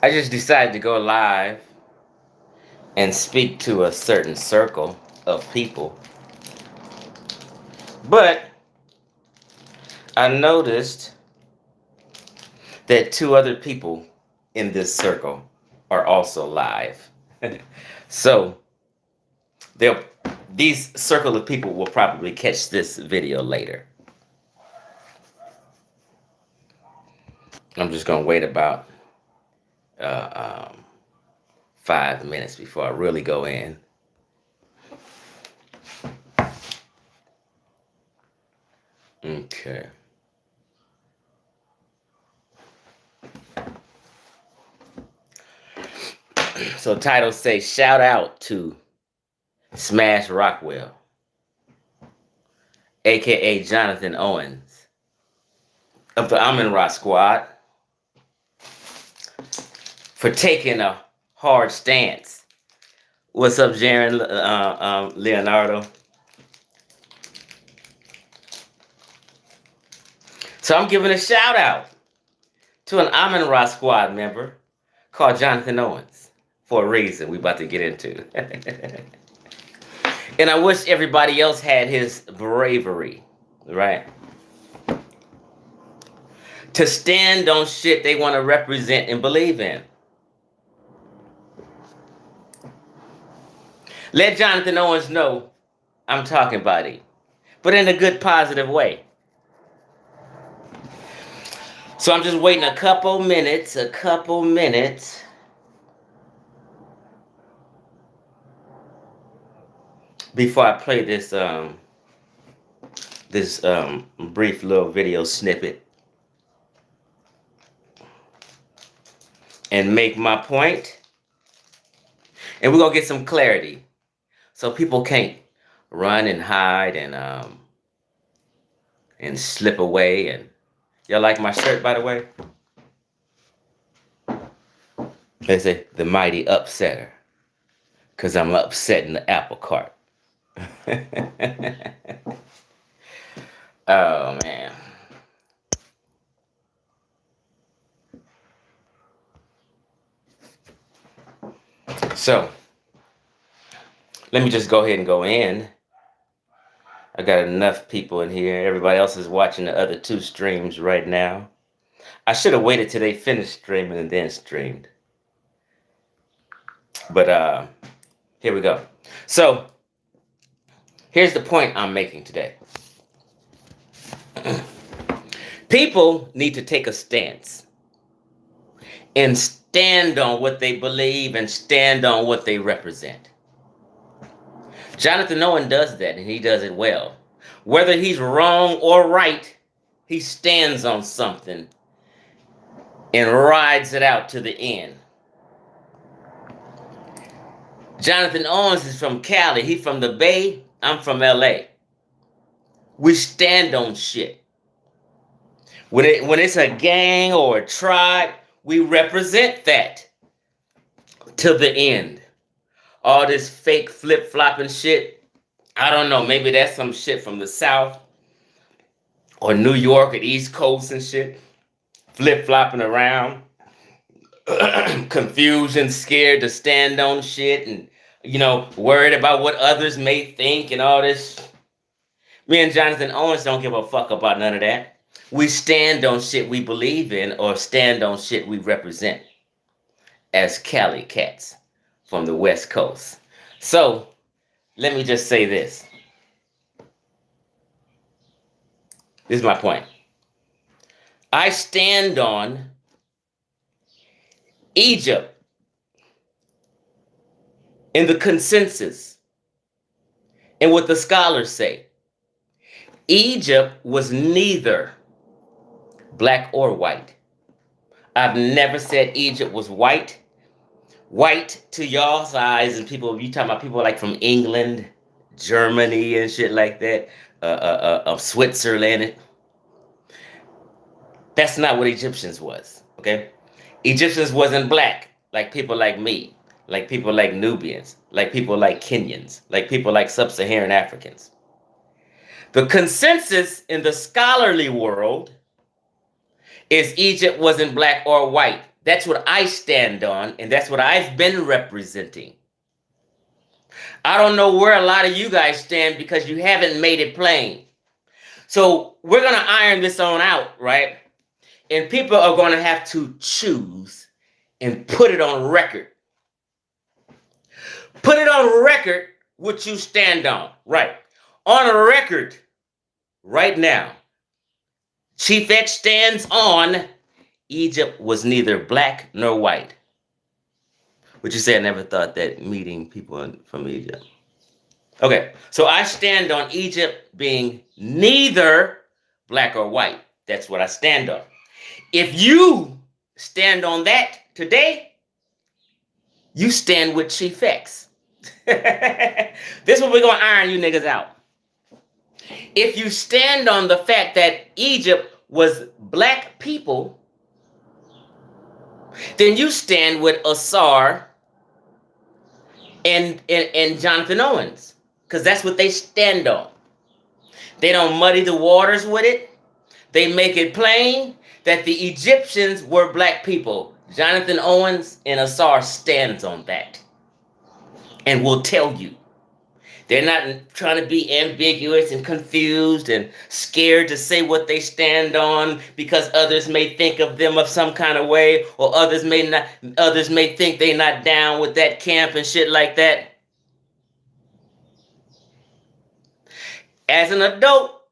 I just decided to go live and speak to a certain circle of people. But I noticed that two other people in this circle are also live. So they'll these circle of people will probably catch this video later. I'm just gonna wait about uh, um, 5 minutes before I really go in. Okay. So title say shout out to Smash Rockwell, aka Jonathan Owens of the Amin Ra Squad, for taking a hard stance. What's up, Jaron Leonardo? So I'm giving a shout out to an Amin Ra Squad member called Jonathan Owens for a reason we about to get into. And I wish everybody else had his bravery, right? To stand on shit they want to represent and believe in. Let Jonathan Owens know I'm talking about him, but in a good, positive way. So I'm just waiting a couple minutes, before I play this brief little video snippet and make my point. And we're gonna get some clarity, so people can't run and hide and slip away. And y'all like my shirt, by the way? They say the mighty upsetter, cause I'm upsetting the apple cart. Oh man. So let me just go ahead and go in. I got enough people in here. Everybody else is watching the other two streams right now. I should have waited till they finished streaming and then streamed. But here we go. So here's the point I'm making today. People need to take a stance and stand on what they believe and stand on what they represent. Jonathan Owen does that, and he does it well. Whether he's wrong or right, he stands on something and rides it out to the end. Jonathan Owens is from Cali. He's from the Bay. I'm from LA. We stand on shit. When it's a gang or a tribe, we represent that to the end. All this fake flip-flopping shit, I don't know, maybe that's some shit from the South or New York or the East Coast and shit. Flip-flopping around. Confusion, scared to stand on shit, and, worried about what others may think and all this. Me and Jonathan Owens don't give a fuck about none of that. We stand on shit we believe in or stand on shit we represent as Cali cats from the West Coast. So, let me just say this. This is my point. I stand on Egypt in the consensus and what the scholars say. Egypt was neither black or white. I've never said Egypt was white. White to y'all's eyes, and people, you talking about people like from England, Germany, and shit like that, of Switzerland. That's not what Egyptians was, okay? Egyptians wasn't black, like people like me, like people like Nubians, like people like Kenyans, like people like sub-Saharan Africans. The consensus in the scholarly world is Egypt wasn't black or white. That's what I stand on, and that's what I've been representing. I don't know where a lot of you guys stand because you haven't made it plain. So we're going to iron this on out, right? And people are going to have to choose and put it on record. Put it on record what you stand on, right? On a record right now, Chief X stands on Egypt was neither black nor white. Would you say I never thought that meeting people from Egypt? Okay, so I stand on Egypt being neither black or white. That's what I stand on. If you stand on that today, you stand with Chief X. This is what we're going to iron you niggas out. If you stand on the fact that Egypt was black people, then you stand with Asar and Jonathan Owens, because that's what they stand on. They don't muddy the waters with it. They make it plain that the Egyptians were black people. Jonathan Owens and Asar stands on that and will tell you. They're not trying to be ambiguous and confused and scared to say what they stand on because others may think of them of some kind of way, or others may think they're not down with that camp and shit like that. As an adult,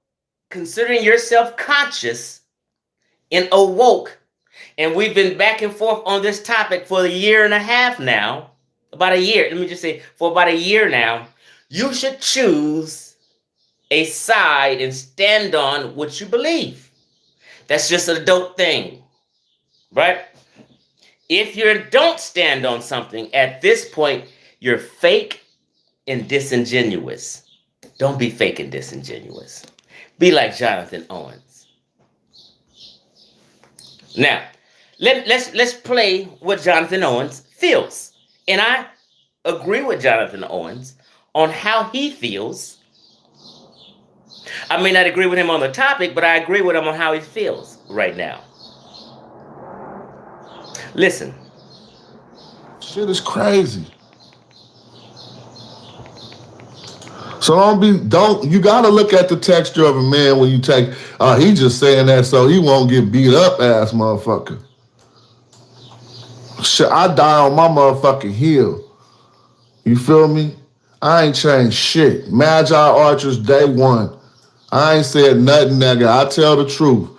considering yourself conscious and awoke, and we've been back and forth on this topic for a year and a half now, about a year, let me just say, for about a year now, you should choose a side and stand on what you believe. That's just an adult thing, right? If you don't stand on something at this point, you're fake and disingenuous. Don't be fake and disingenuous. Be like Jonathan Owens. Now, let's play what Jonathan Owens feels. And I agree with Jonathan Owens on how he feels. I may not agree with him on the topic, but I agree with him on how he feels right now. Listen. Shit is crazy. So you gotta look at the texture of a man when you take, he just saying that so he won't get beat up ass motherfucker. Shit, I die on my motherfucking heel. You feel me? I ain't changed shit. Magi Archers, day one. I ain't said nothing, nigga. I tell the truth.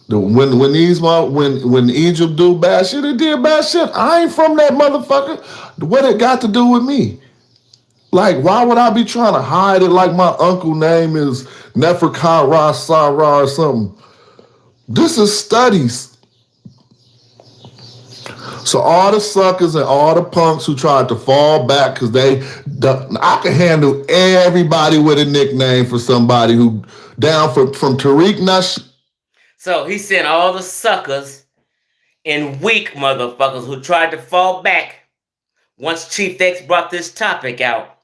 When Egypt do bad shit, it did bad shit. I ain't from that motherfucker. What it got to do with me? Like, why would I be trying to hide it like my uncle name is Neferkara Sarah or something? This is studies. So all the suckers and all the punks who tried to fall back because I can handle everybody with a nickname for somebody who down from Tariq Nash. So he sent all the suckers and weak motherfuckers who tried to fall back once Chief X brought this topic out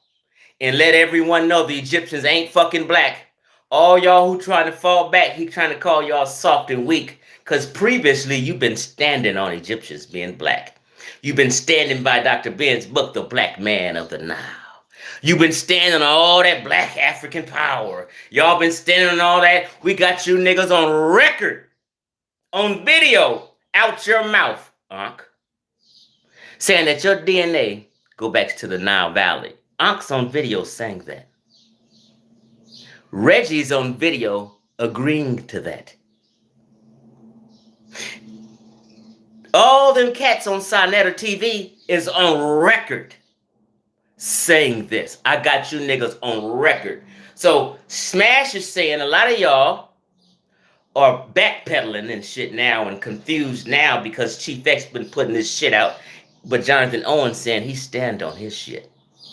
and let everyone know the Egyptians ain't fucking black. All y'all who trying to fall back, he trying to call y'all soft and weak. Because previously, you've been standing on Egyptians being black. You've been standing by Dr. Ben's book, The Black Man of the Nile. You've been standing on all that black African power. Y'all been standing on all that. We got you niggas on record, on video, out your mouth, Unc, saying that your DNA go back to the Nile Valley. Unc's on video saying that. Reggie's on video agreeing to that. All them cats on Sinetta TV is on record saying this. I got you niggas on record. So Smash is saying a lot of y'all are backpedaling and shit now and confused now because Chief X been putting this shit out. But Jonathan Owens saying he stand on his shit.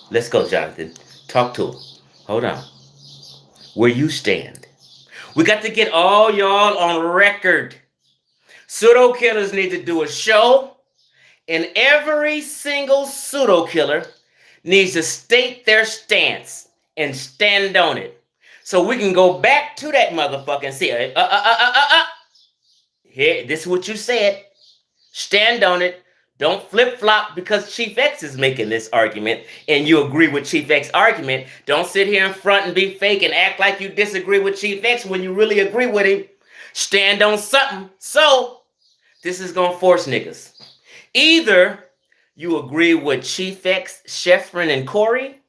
Let's go, Jonathan. Talk to him. Hold on. Where you stand. We got to get all y'all on record. Pseudo killers need to do a show, and every single pseudo killer needs to state their stance and stand on it. So we can go back to that motherfucker and say, Here, this is what you said. Stand on it. Don't flip-flop because Chief X is making this argument and you agree with Chief X's argument. Don't sit here in front and be fake and act like you disagree with Chief X when you really agree with him. Stand on something. So, this is going to force niggas. Either you agree with Chief X, Sheffrin, and Corey,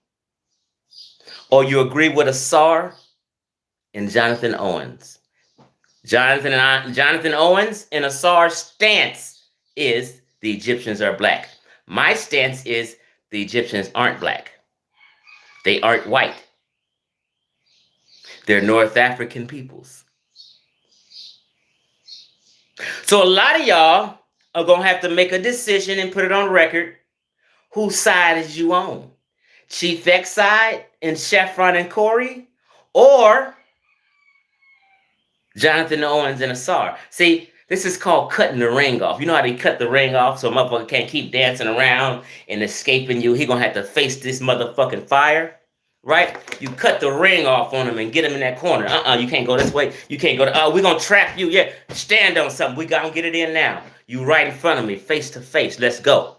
or you agree with Asar and Jonathan Owens. Jonathan Owens and Asar's stance is the Egyptians are black. My stance is the Egyptians aren't black. They aren't white. They're North African peoples. So a lot of y'all are going to have to make a decision and put it on record. Whose side is you on? Chief X side and Sheffron and Corey? Or Jonathan Owens and Asar? See, this is called cutting the ring off. You know how they cut the ring off so a motherfucker can't keep dancing around and escaping you? He going to have to face this motherfucking fire, right? You cut the ring off on him and get him in that corner. You can't go this way. You can't go we're going to trap you. Yeah, stand on something. We got to get it in now. You right in front of me, face to face. Let's go.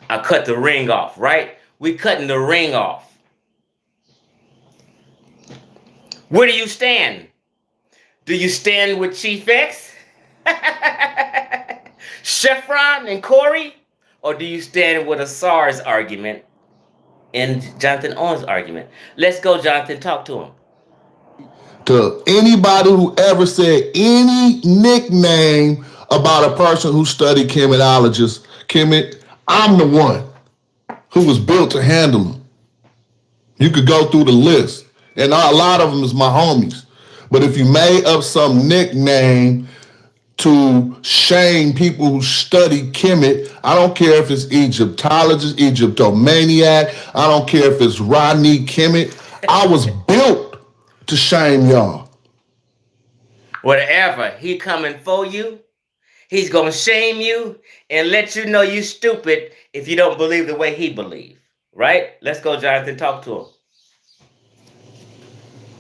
I cut the ring off, right? We cutting the ring off. Where do you stand? Do you stand with Chief X? Sheffron and Corey? Or do you stand with Asar's argument and Jonathan Owens' argument? Let's go, Jonathan. Talk to him. To anybody who ever said any nickname about a person who studied Kemet, I'm the one who was built to handle them. You could go through the list, and a lot of them is my homies. But if you made up some nickname to shame people who study Kemet, I don't care if it's Egyptologist, Egyptomaniac, I don't care if it's Rodney Kemet. I was built to shame y'all. Whatever he coming for you, he's gonna shame you and let you know you stupid if you don't believe the way he believe. Right? Let's go, Jonathan. Talk to him.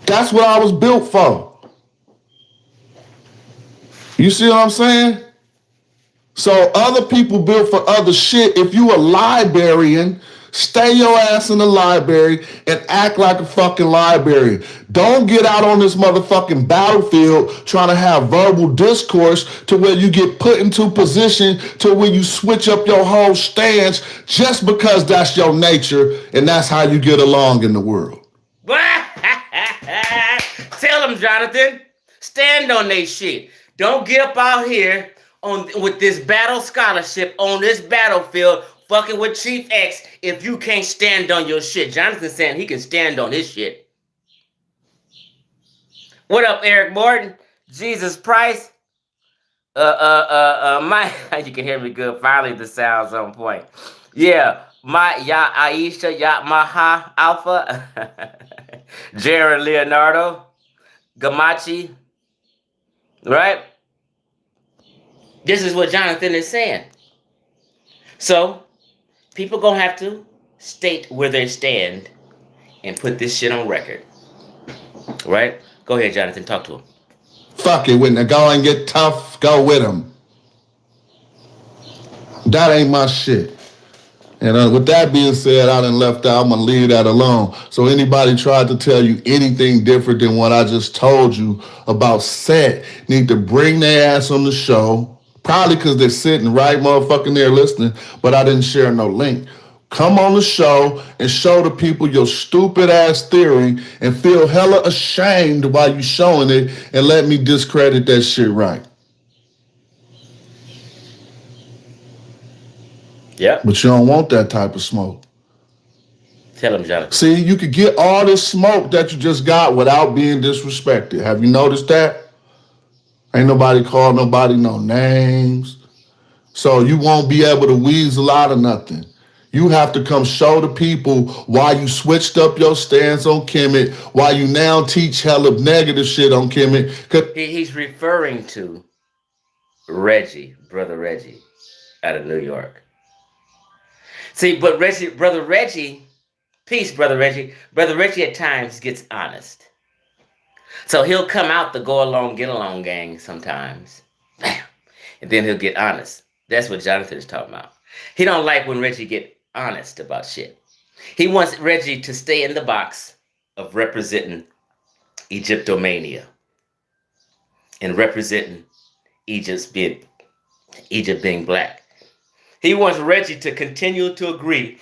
That's what I was built for. You see what I'm saying? So other people built for other shit. If you a librarian, stay your ass in the library and act like a fucking librarian. Don't get out on this motherfucking battlefield trying to have verbal discourse to where you get put into position to where you switch up your whole stance just because that's your nature and that's how you get along in the world. Tell them, Jonathan. Stand on they shit. Don't get up out here with this battle scholarship on this battlefield fucking with Chief X if you can't stand on your shit. Jonathan saying he can stand on his shit. What up, Eric Morton? Jesus Price? You can hear me good. Finally, the sound's on point. Yeah, Ya Aisha, Ya Maha Alpha, Jared Leonardo, Gamachi, right? This is what Jonathan is saying. So, people gonna have to state where they stand and put this shit on record. Right? Go ahead, Jonathan. Talk to him. Fuck it, when they go and get tough, go with them. That ain't my shit. And with that being said, I done left out. I'm going to leave that alone. So anybody tried to tell you anything different than what I just told you about Set need to bring their ass on the show. Probably because they're sitting right motherfucking there listening, but I didn't share no link. Come on the show and show the people your stupid ass theory and feel hella ashamed while you showing it and let me discredit that shit right. Yeah. But you don't want that type of smoke. Tell him, Jonathan. See, you could get all this smoke that you just got without being disrespected. Have you noticed that? Ain't nobody called nobody no names. So you won't be able to weasel out of nothing. You have to come show the people why you switched up your stance on Kemet, why you now teach hella negative shit on Kemet. He's referring to Reggie, Brother Reggie, out of New York. See, but Brother Reggie, peace, Brother Reggie. Brother Reggie at times gets honest. So he'll come out the go along, get along gang sometimes. Bam. And then he'll get honest. That's what Jonathan is talking about. He don't like when Reggie get honest about shit. He wants Reggie to stay in the box of representing Egyptomania and representing Egypt being black. He wants Reggie to continue to agree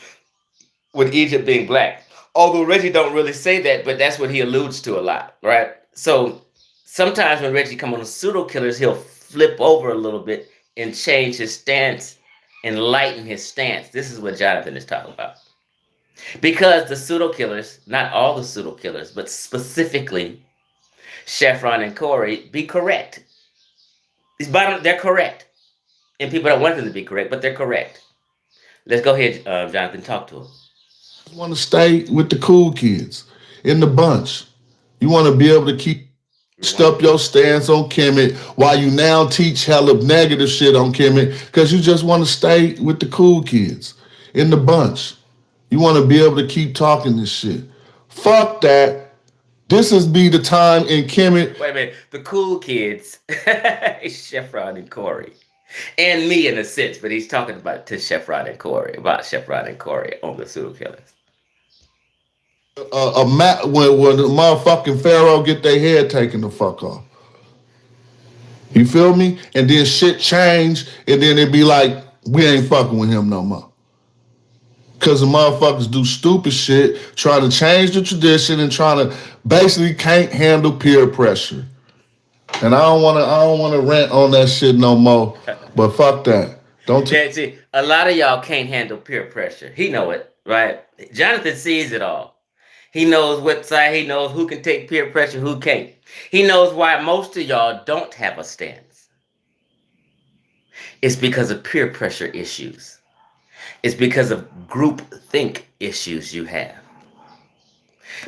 with Egypt being black. Although Reggie don't really say that, but that's what he alludes to a lot, right? So sometimes when Reggie come on the pseudo killers, he'll flip over a little bit and change his stance and lighten his stance. This is what Jonathan is talking about. Because the pseudo killers, not all the pseudo killers, but specifically Chevron and Corey, be correct. They're correct. And people don't want them to be correct, but they're correct. Let's go ahead, Jonathan, talk to him. You want to stay with the cool kids in the bunch. You want to be able to keep up your stance on Kemet while you now teach hella negative shit on Kemet because you just want to stay with the cool kids in the bunch. You want to be able to keep talking this shit. Fuck that. This is be the time in Kemet. Wait a minute. The cool kids, Chevron and Corey. And me in a sense, but he's talking about to Chevron and Corey, about Chevron and Corey on the pseudo killers. When the motherfucking Pharaoh get their head taken the fuck off. You feel me? And then shit change, and then it be like, we ain't fucking with him no more. Cause the motherfuckers do stupid shit, try to change the tradition and try to basically can't handle peer pressure. And I don't wanna rant on that shit no more. But fuck that. See, a lot of y'all can't handle peer pressure. He know it, right? Jonathan sees it all. He knows what side, he knows who can take peer pressure, who can't. He knows why most of y'all don't have a stance. It's because of peer pressure issues. It's because of group think issues you have.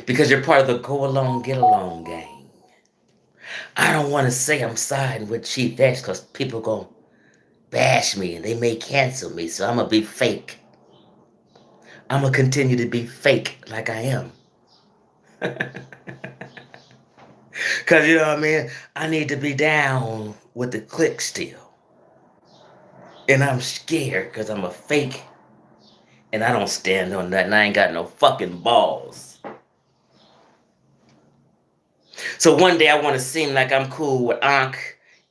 Because you're part of the go along, get along gang. I don't want to say I'm siding with Chief X because people gonna bash me and they may cancel me, so I'm gonna be fake. I'm gonna continue to be fake like I am. Because, you know what I mean? I need to be down with the clique still. And I'm scared because I'm a fake. And I don't stand on that. And I ain't got no fucking balls. So one day I want to seem like I'm cool with Ankh.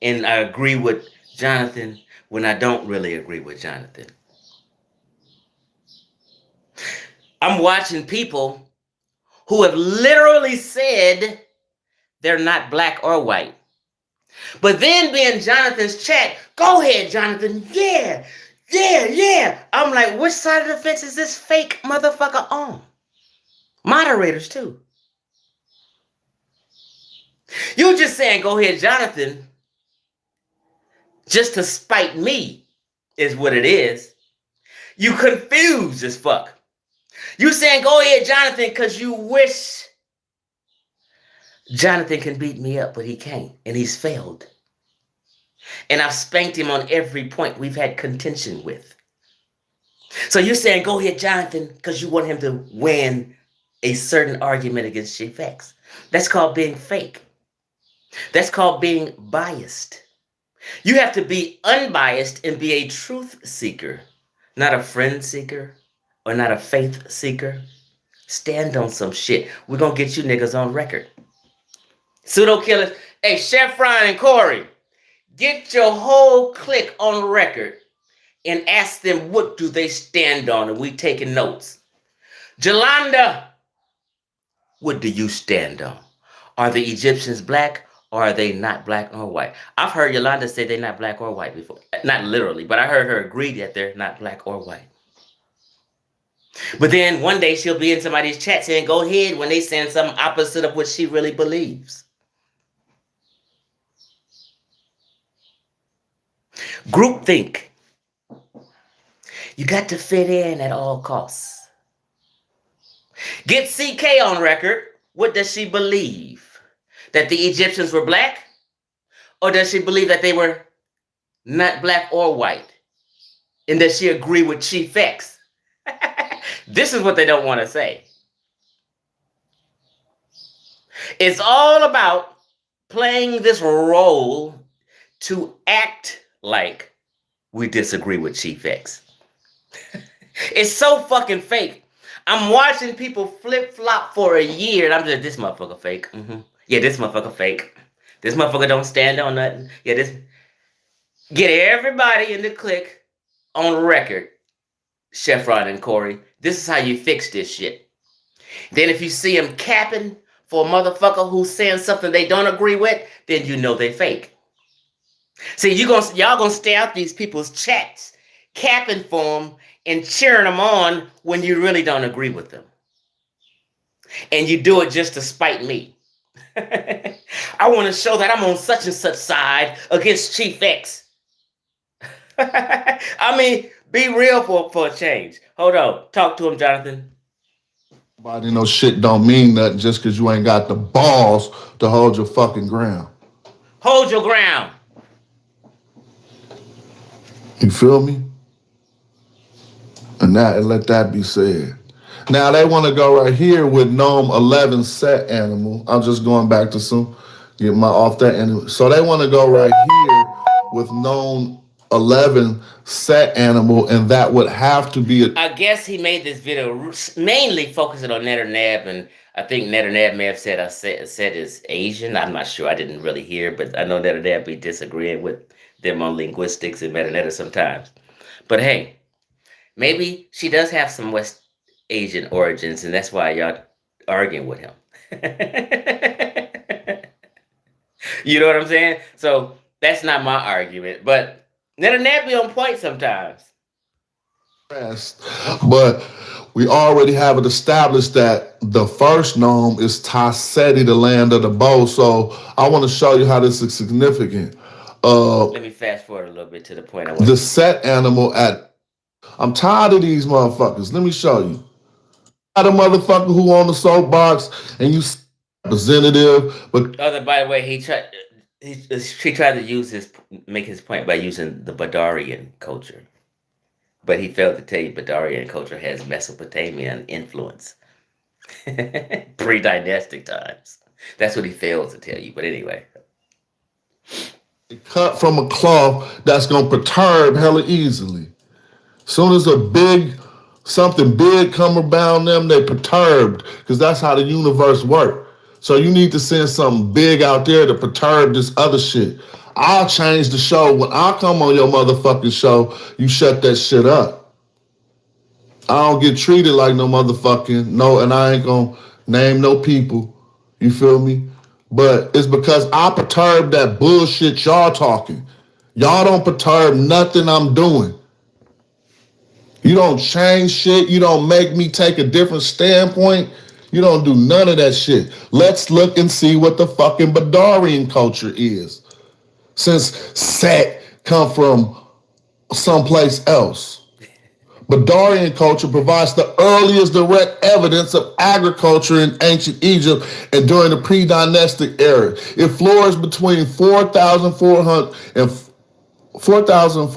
And I agree with Jonathan when I don't really agree with Jonathan. I'm watching people who have literally said they're not black or white. But then be in Jonathan's chat, go ahead, Jonathan, yeah. I'm like, which side of the fence is this fake motherfucker on? Moderators too. You just saying, go ahead, Jonathan, just to spite me is what it is. You confused as fuck. You saying, go ahead, Jonathan, because you wish Jonathan can beat me up, but he can't, and he's failed. And I've spanked him on every point we've had contention with. So you're saying, go ahead, Jonathan, because you want him to win a certain argument against Chief X. That's called being fake. That's called being biased. You have to be unbiased and be a truth seeker, not a friend seeker or not a faith seeker. Stand on some shit. We're going to get you niggas on record. Pseudo killers. Hey, Chevron and Corey, get your whole clique on record and ask them what do they stand on, and we taking notes. Jolanda, what do you stand on? Are the Egyptians black or are they not black or white? I've heard Yolanda say they're not black or white before. Not literally, but I heard her agree that they're not black or white. But then one day she'll be in somebody's chat saying, go ahead, when they saying something opposite of what she really believes. Groupthink. You got to fit in at all costs. Get CK on record. What does she believe? That the Egyptians were black? Or does she believe that they were not black or white? And does she agree with Chief X? This is what they don't want to say. It's all about playing this role to act like we disagree with Chief X. It's so fucking fake. I'm watching people flip-flop for a year, and I'm just, this motherfucker fake. Yeah, this motherfucker fake. This motherfucker don't stand on nothing. Yeah, this... Get everybody in the clique on record, Chevron and Corey. This is how you fix this shit. Then if you see them capping for a motherfucker who's saying something they don't agree with, then you know they fake. See, y'all gonna stay out these people's chats, capping for them and cheering them on when you really don't agree with them. And you do it just to spite me. I want to show that I'm on such and such side against Chief X. I mean, be real for a change. Hold on. Talk to him, Jonathan. Nobody know shit don't mean nothing just because you ain't got the balls to hold your fucking ground. Hold your ground. You feel me? And let that be said. Now they want to go right here with Gnome 11 set animal. I'm just going back to some, get my off that animal. So they want to go right here with Gnome 11 set animal, and that would have to be I guess he made this video mainly focusing on Netternab, and I think Netternab may have said is Asian. I'm not sure. I didn't really hear, but I know Netternab be disagreeing with them on linguistics and Metanetta sometimes. But hey, maybe she does have some West Asian origins, and that's why y'all arguing with him. You know what I'm saying? So that's not my argument, but Netternab be on point sometimes. But we already have it established that the first gnome is Taseti, the land of the bow. So I want to show you how this is significant. Let me fast forward a little bit to the point I want. The set animal at... I'm tired of these motherfuckers. Let me show you. The motherfucker who on the soapbox and you representative, but by the way, he tried to make his point by using the Badarian culture, but he failed to tell you Badarian culture has Mesopotamian influence, pre-dynastic times. That's what he failed to tell you. But anyway, cut from a cloth that's gonna perturb hella easily. Soon as something big come around them, they perturbed, because that's how the universe works. So you need to send something big out there to perturb this other shit. I'll change the show. When I come on your motherfucking show, you shut that shit up. I don't get treated like no motherfucking, and I ain't gonna name no people. You feel me? But it's because I perturb that bullshit y'all talking. Y'all don't perturb nothing I'm doing. You don't change shit. You don't make me take a different standpoint. You don't do none of that shit. Let's look and see what the fucking Badarian culture is. Since Set come from someplace else. Badarian culture provides the earliest direct evidence of agriculture in ancient Egypt and during the pre-dynastic era. It flourished between 4,400 and 4,000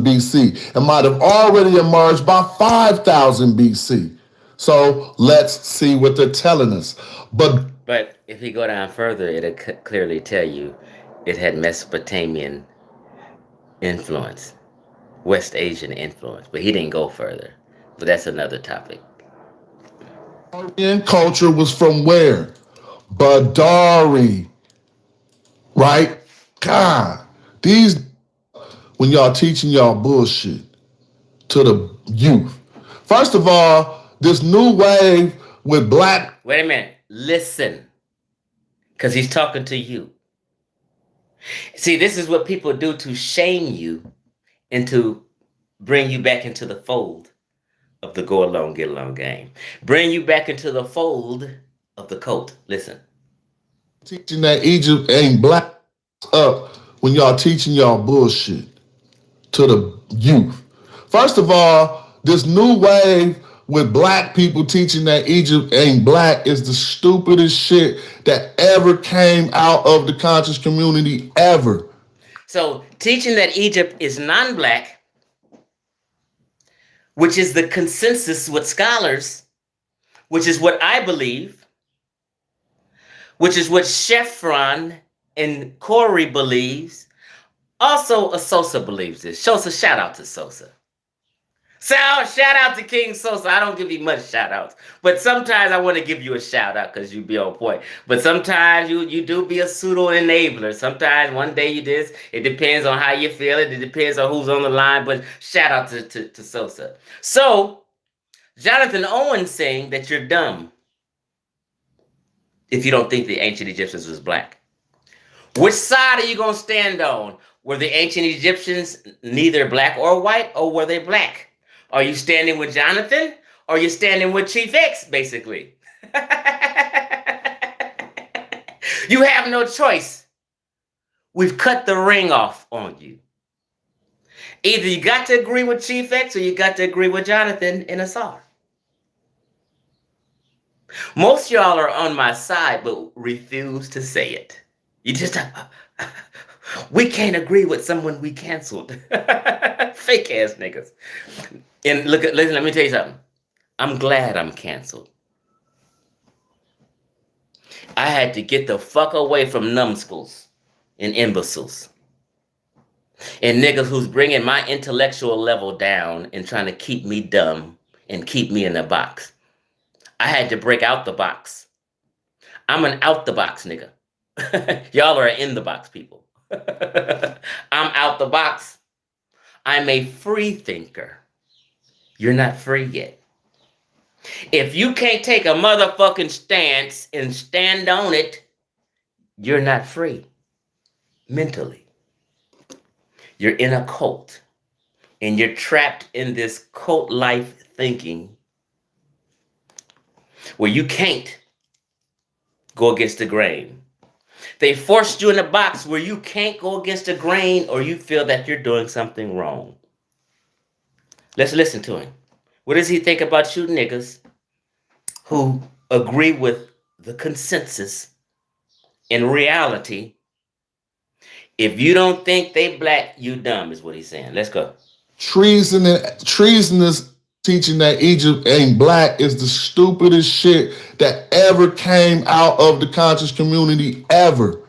BC and might have already emerged by 5,000 BC. So let's see what they're telling us. But if you go down further, it'll clearly tell you it had Mesopotamian influence, West Asian influence, but he didn't go further. But that's another topic. Badarian culture was from where? Badari, right? God. When y'all teaching y'all bullshit to the youth. First of all, this new wave with black... Wait a minute. Listen. Because he's talking to you. See, this is what people do to shame you and to bring you back into the fold of the go along, get along game. Bring you back into the fold of the cult. Listen. Teaching that Egypt ain't black up when y'all teaching y'all bullshit to the youth. First of all, this new wave with black people teaching that Egypt ain't black is the stupidest shit that ever came out of the conscious community ever. So teaching that Egypt is non-black, which is the consensus with scholars, which is what I believe, which is what Chevron and Corey believes. Also, Sosa believes this. Sosa, shout out to Sosa. Shout out to King Sosa. I don't give you much shout outs, but sometimes I want to give you a shout out because you be on point. But sometimes you do be a pseudo enabler. Sometimes one day you this. It depends on how you feel it. It depends on who's on the line. But shout out to Sosa. So Jonathan Owens saying that you're dumb if you don't think the ancient Egyptians was black. Which side are you gonna stand on? Were the ancient Egyptians neither black or white, or were they black? Are you standing with Jonathan, or are you standing with Chief X, basically? You have no choice. We've cut the ring off on you. Either you got to agree with Chief X, or you got to agree with Jonathan and Asar. Most y'all are on my side, but refuse to say it. You just, we can't agree with someone we canceled. Fake ass niggas. And listen, let me tell you something. I'm glad I'm canceled. I had to get the fuck away from numbskulls and imbeciles and niggas who's bringing my intellectual level down and trying to keep me dumb and keep me in a box. I had to break out the box. I'm an out the box nigga. Y'all are in the box people. I'm out the box. I'm a free thinker. You're not free yet. If you can't take a motherfucking stance and stand on it, you're not free mentally. You're in a cult and you're trapped in this cult life thinking where you can't go against the grain. They forced you in a box where you can't go against the grain or you feel that you're doing something wrong. Let's listen to him. What does he think about you niggas who agree with the consensus in reality? If you don't think they black, you dumb is what he's saying. Let's go. Treasonous teaching that Egypt ain't black is the stupidest shit that ever came out of the conscious community ever.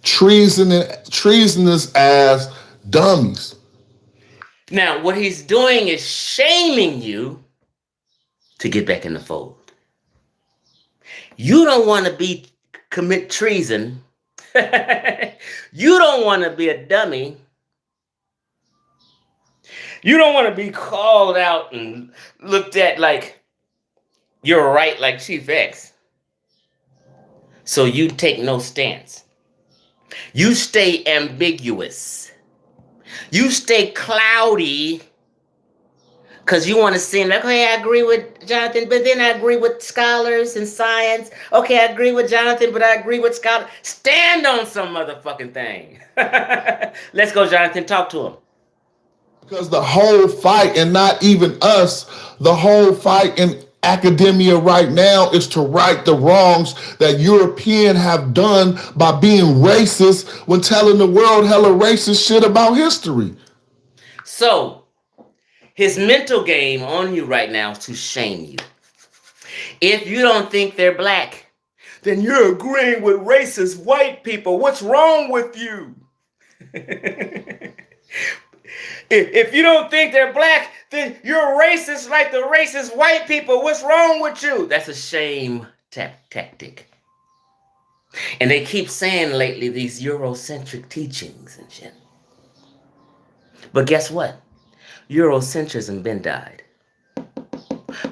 Treasonous ass dummies. Now, what he's doing is shaming you to get back in the fold. You don't want to commit treason. You don't want to be a dummy. You don't want to be called out and looked at like you're right, like Chief X. So you take no stance. You stay ambiguous. You stay cloudy because you want to seem like, okay, I agree with Jonathan, but then I agree with scholars and science. Okay, I agree with Jonathan, but I agree with scholars. Stand on some motherfucking thing. Let's go, Jonathan. Talk to him. Because the whole fight, and not even us, the whole fight in academia right now is to right the wrongs that Europeans have done by being racist when telling the world hella racist shit about history. So, his mental game on you right now is to shame you. If you don't think they're black, then you're agreeing with racist white people. What's wrong with you? If you don't think they're black, then you're racist like the racist white people. What's wrong with you? That's a shame tactic. And they keep saying lately these Eurocentric teachings and shit. But guess what? Eurocentrism been died.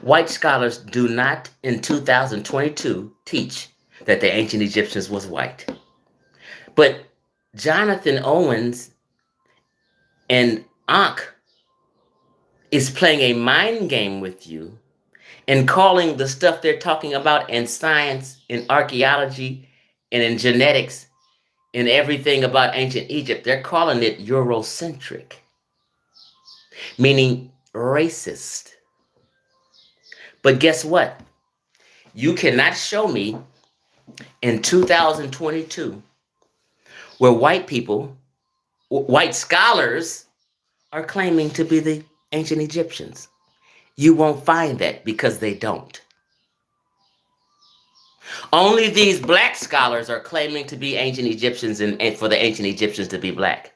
White scholars do not in 2022 teach that the ancient Egyptians was white. But Jonathan Owens and Ankh is playing a mind game with you and calling the stuff they're talking about in science, in archaeology, and in genetics, and everything about ancient Egypt, they're calling it Eurocentric, meaning racist. But guess what? You cannot show me in 2022 where white scholars are claiming to be the ancient Egyptians. You won't find that because they don't. Only these black scholars are claiming to be ancient Egyptians and for the ancient Egyptians to be black.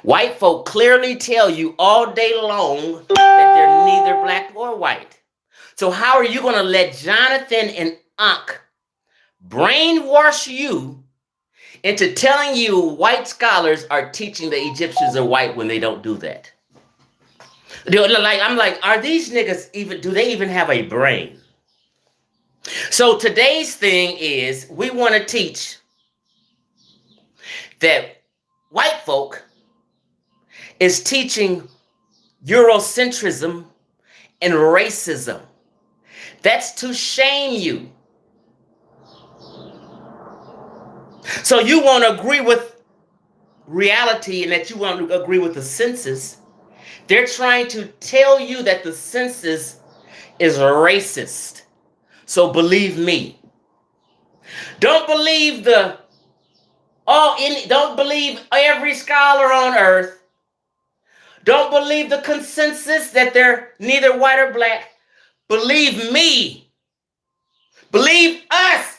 White folk clearly tell you all day long that they're neither black or white. So how are you going to let Jonathan and Ankh brainwash you into telling you white scholars are teaching the Egyptians are white when they don't do that? I'm like, are these niggas even, do they even have a brain? So today's thing is we want to teach that white folk is teaching Eurocentrism and racism. That's to shame you. So you want to agree with reality and that you want to agree with the census. They're trying to tell you that the census is racist. So believe me. Don't believe don't believe every scholar on earth. Don't believe the consensus that they're neither white or black. Believe me. Believe us.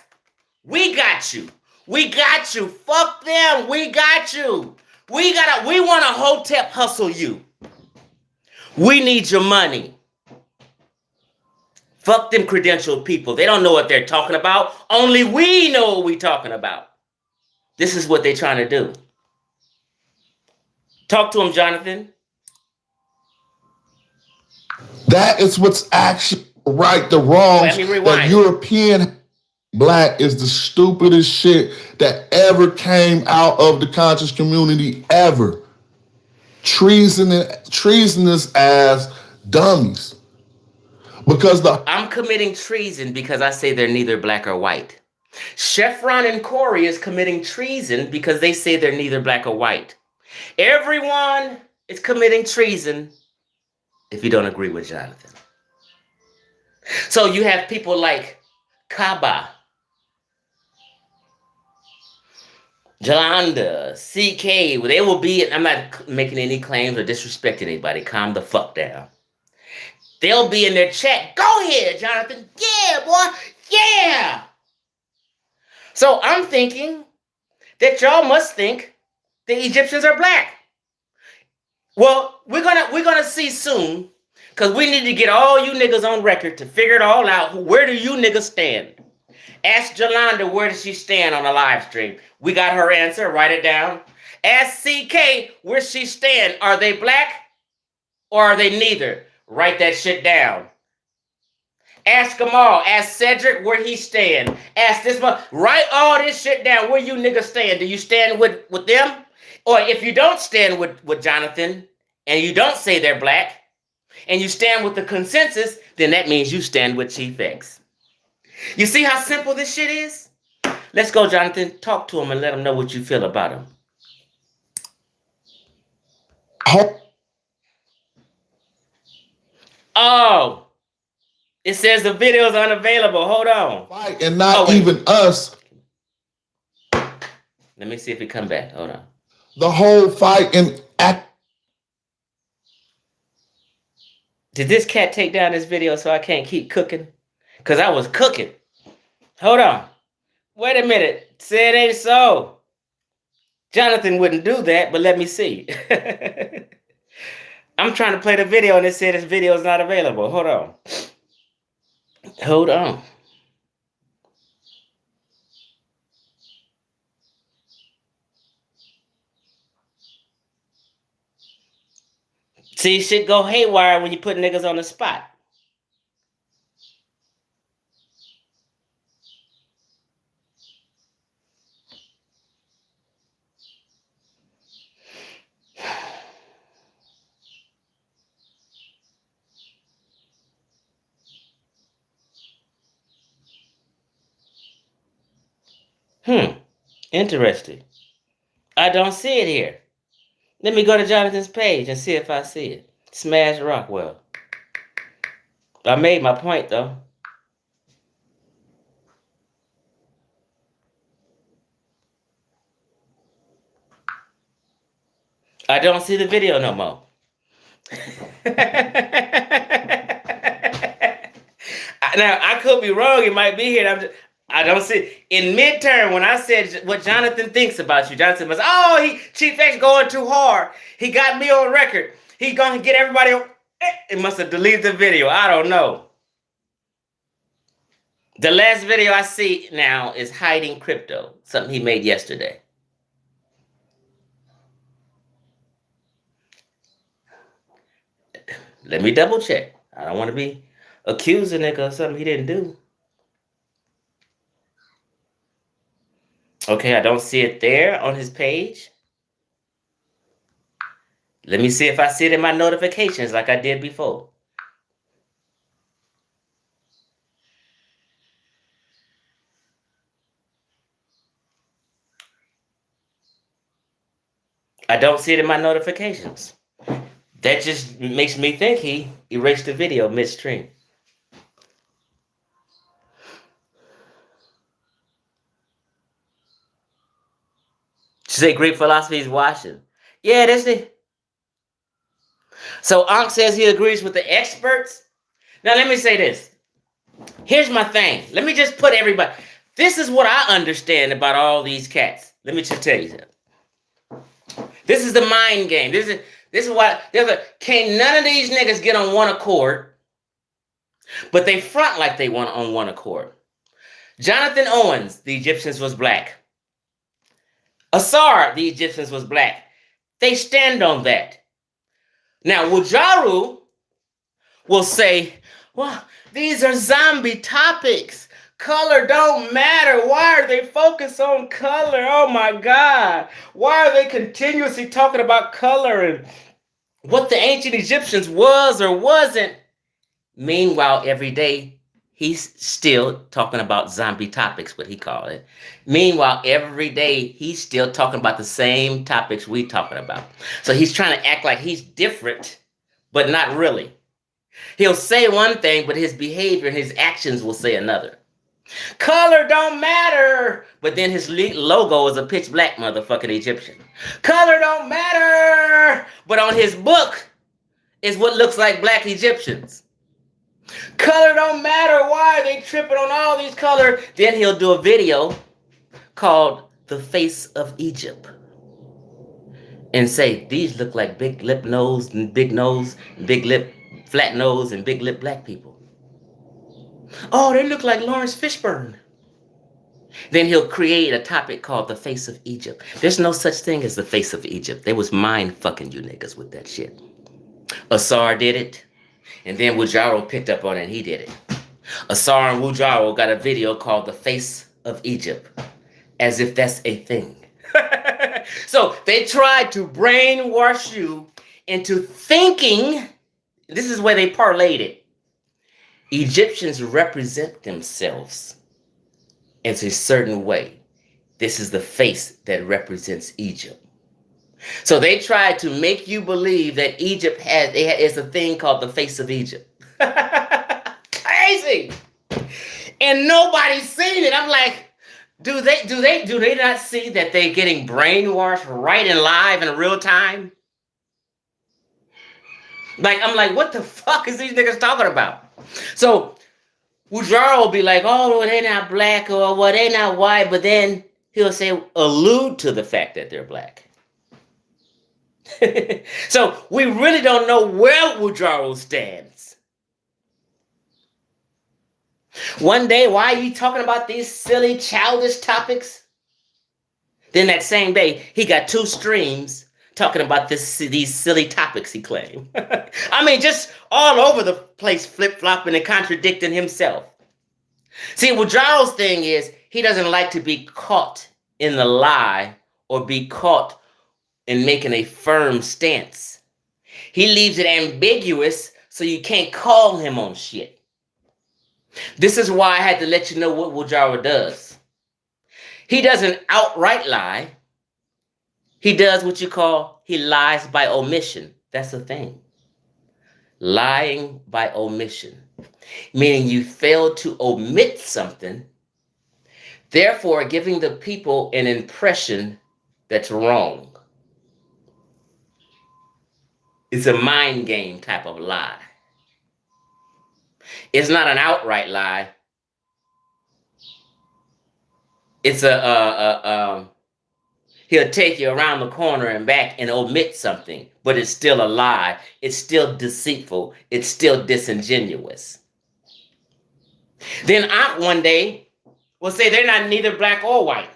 We got you. We got you. Fuck them. We got you. We want to Hotep hustle you. We need your money. Fuck them credentialed people. They don't know what they're talking about. Only we know what we're talking about. This is what they're trying to do. Talk to him, Jonathan. That is what's actually right. The wrongs. Let me rewind. That European black is the stupidest shit that ever came out of the conscious community ever. Treasonous ass dummies. Because I'm committing treason because I say they're neither black or white. Chevron and Corey is committing treason because they say they're neither black or white. Everyone is committing treason if you don't agree with Jonathan. So you have people like Kaba, Jalanda, CK, they will be, I'm not making any claims or disrespecting anybody. Calm the fuck down. They'll be in their chat. Go ahead, Jonathan. Yeah, boy. Yeah. So I'm thinking that y'all must think the Egyptians are black. Well, we're gonna see soon, because we need to get all you niggas on record to figure it all out. Where do you niggas stand? Ask Jalanda where does she stand on a live stream. We got her answer. Write it down. Ask CK where she stand. Are they black or are they neither? Write that shit down. Ask them all. Ask Cedric where he stand. Ask this one. Write all this shit down. Where you niggas stand? Do you stand with them? Or if you don't stand with Jonathan and you don't say they're black and you stand with the consensus, then that means you stand with Chief X. You see how simple this shit is? Let's go, Jonathan. Talk to him and let him know what you feel about him. Oh, it says the video is unavailable. Hold on. And not even us. Let me see if it come back. Hold on. The whole fight and act. Did this cat take down this video so I can't keep cooking? Because I was cooking. Hold on. Wait a minute. Say it ain't so. Jonathan wouldn't do that, but let me see. I'm trying to play the video and it said this video is not available. Hold on. Hold on. See, shit go haywire when you put niggas on the spot. Interesting. I don't see it here. Let me go to Jonathan's page and see if I see it. Smash Rockwell. I made my point, though. I don't see the video no more. Now I could be wrong. It might be here. I don't see in midterm when I said what Jonathan thinks about you. Jonathan was, oh, Chief X going too hard. He got me on record. He gonna get everybody. It must have deleted the video. I don't know. The last video I see now is hiding crypto, something he made yesterday. Let me double check. I don't want to be accusing nigga of something he didn't do. Okay, I don't see it there on his page. Let me see if I see it in my notifications like I did before. I don't see it in my notifications. That just makes me think he erased the video midstream. She said Greek philosophy is washing. Yeah, that's it. So Ankh says he agrees with the experts. Now let me say this. Here's my thing. Let me just put everybody. This is what I understand about all these cats. Let me just tell you something. This is the mind game. This is what can't none of these niggas get on one accord, but they front like they want on one accord. Jonathan Owens, the Egyptians was black. Asar, the Egyptians was black. They stand on that. Now, Wujaru will say, well, these are zombie topics. Color don't matter. Why are they focused on color? Oh my God. Why are they continuously talking about color and what the ancient Egyptians was or wasn't? Meanwhile, every day, he's still talking about zombie topics, what he called it. Meanwhile, every day, he's still talking about the same topics we talking about. So he's trying to act like he's different, but not really. He'll say one thing, but his behavior and his actions will say another. Color don't matter, but then his logo is a pitch black motherfucking Egyptian. Color don't matter, but on his book is what looks like black Egyptians. Color don't matter. Why are they tripping on all these colors? Then he'll do a video called The Face of Egypt and say, these look like big lip nose, big lip, flat nose, and big lip black people. Oh, they look like Lawrence Fishburne. Then he'll create a topic called The Face of Egypt. There's no such thing as the face of Egypt. They was mind fucking you niggas with that shit. Asar did it. And then Wujaru picked up on it and he did it. Asar and Wujaru got a video called The Face of Egypt. As if that's a thing. So they tried to brainwash you into thinking, this is where they parlayed it. Egyptians represent themselves in a certain way. This is the face that represents Egypt. So they tried to make you believe that Egypt is a thing called the face of Egypt. Crazy. And nobody's seen it. I'm like, do they not see that they're getting brainwashed right and live in real time? Like, I'm like, what the fuck is these niggas talking about? So Wujaru will be like, oh, well, they're not black, or well, they're not white, but then he'll say, allude to the fact that they're black. So we really don't know where Wujaru stands. One day, why are you talking about these silly, childish topics? Then that same day, he got 2 streams talking about these silly topics he claimed. I mean, just all over the place, flip-flopping and contradicting himself. See, Wujaru's thing is, he doesn't like to be caught in the lie or be caught in making a firm stance. He leaves it ambiguous so you can't call him on shit. This is why I had to let you know what Wujaru does. He doesn't outright lie. He does what you call, he lies by omission. That's the thing. Lying by omission. Meaning you fail to omit something, therefore giving the people an impression that's wrong. It's a mind game type of lie. It's not an outright lie. It's he'll take you around the corner and back and omit something, but it's still a lie. It's still deceitful. It's still disingenuous. Then Ankh one day will say they're not neither black or white.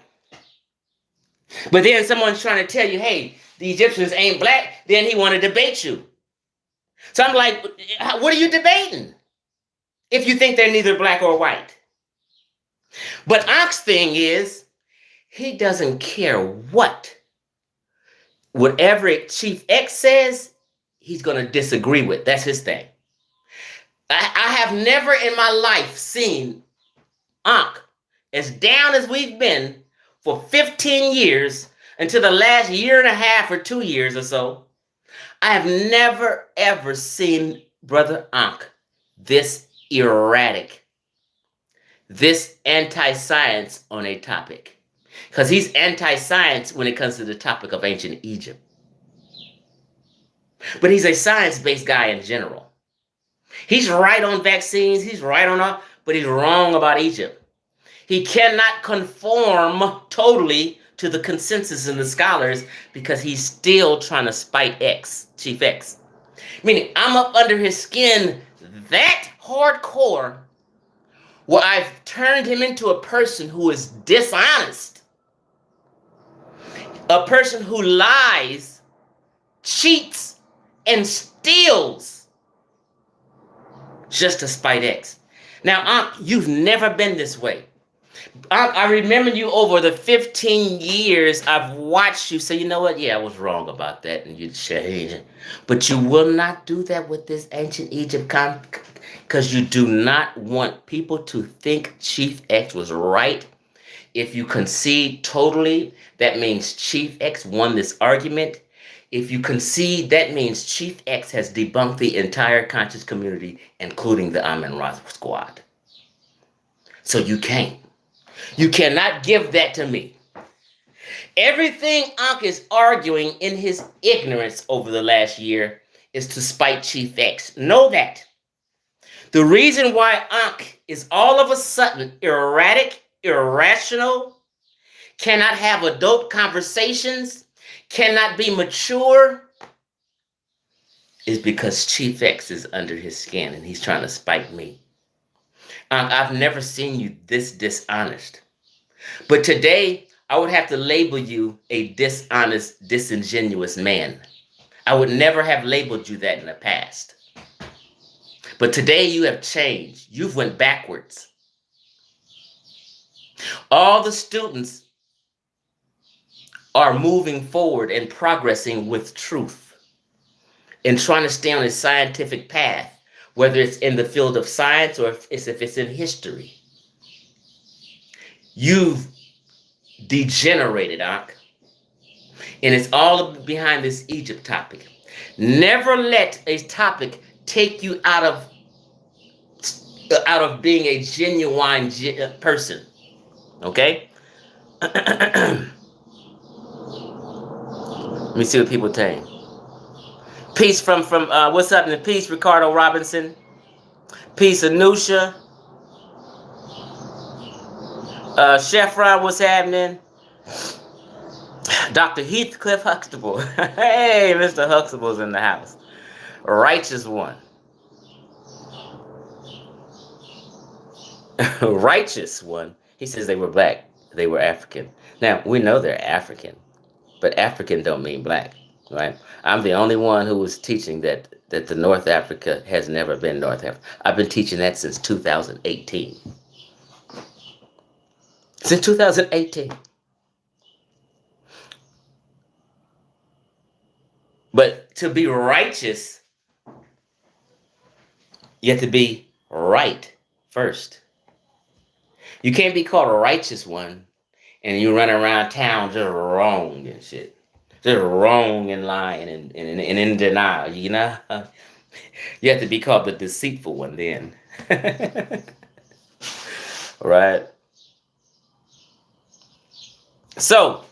But then someone's trying to tell you, hey, the Egyptians ain't black, then he want to debate you. So I'm like, what are you debating if you think they're neither black or white? But Ankh's thing is, he doesn't care whatever Chief X says, he's going to disagree with. That's his thing. I have never in my life seen Ankh, as down as we've been for 15 years, until the last year and a half or 2 years or so, I have never ever seen Brother Ankh this erratic, this anti-science on a topic. Because he's anti-science when it comes to the topic of ancient Egypt. But he's a science-based guy in general. He's right on vaccines, he's right on all, but he's wrong about Egypt. He cannot conform totally to the consensus in the scholars because he's still trying to spite X, Chief X. Meaning, I'm up under his skin that hardcore where I've turned him into a person who is dishonest, a person who lies, cheats, and steals just to spite X. Now, Ankh, you've never been this way. Ankh, I remember you over the 15 years I've watched you say, you know what? Yeah, I was wrong about that, and you'd change it. But you will not do that with this ancient Egypt because you do not want people to think Chief X was right. If you concede totally, that means Chief X won this argument. If you concede, that means Chief X has debunked the entire conscious community, including the Amen-Ra squad. So you can't. You cannot give that to me. Everything Ankh is arguing in his ignorance over the last year is to spite Chief X. Know that. The reason why Ankh is all of a sudden erratic, irrational, cannot have adult conversations, cannot be mature, is because Chief X is under his skin and he's trying to spite me. I've never seen you this dishonest. But today, I would have to label you a dishonest, disingenuous man. I would never have labeled you that in the past. But today you have changed. You've went backwards. All the students are moving forward and progressing with truth and trying to stay on a scientific path, whether it's in the field of science or if it's in history. You've degenerated, Ankh. And it's all behind this Egypt topic. Never let a topic take you out of being a genuine person. Okay? Let me see what people think. Peace from what's up in the peace, Ricardo Robinson. Peace, Anusha. Chef Ron, what's happening? Dr. Heathcliff Huxtable. Hey, Mr. Huxtable's in the house. Righteous one. Righteous one. He says they were black. They were African. Now, we know they're African, but African don't mean black, right? I'm the only one who was teaching that the North Africa has never been North Africa. I've been teaching that since 2018. Since 2018. But to be righteous, you have to be right first. You can't be called a righteous one and you run around town just wrong and shit. Just wrong and lying and in denial, you know? You have to be called the deceitful one then. Right? So,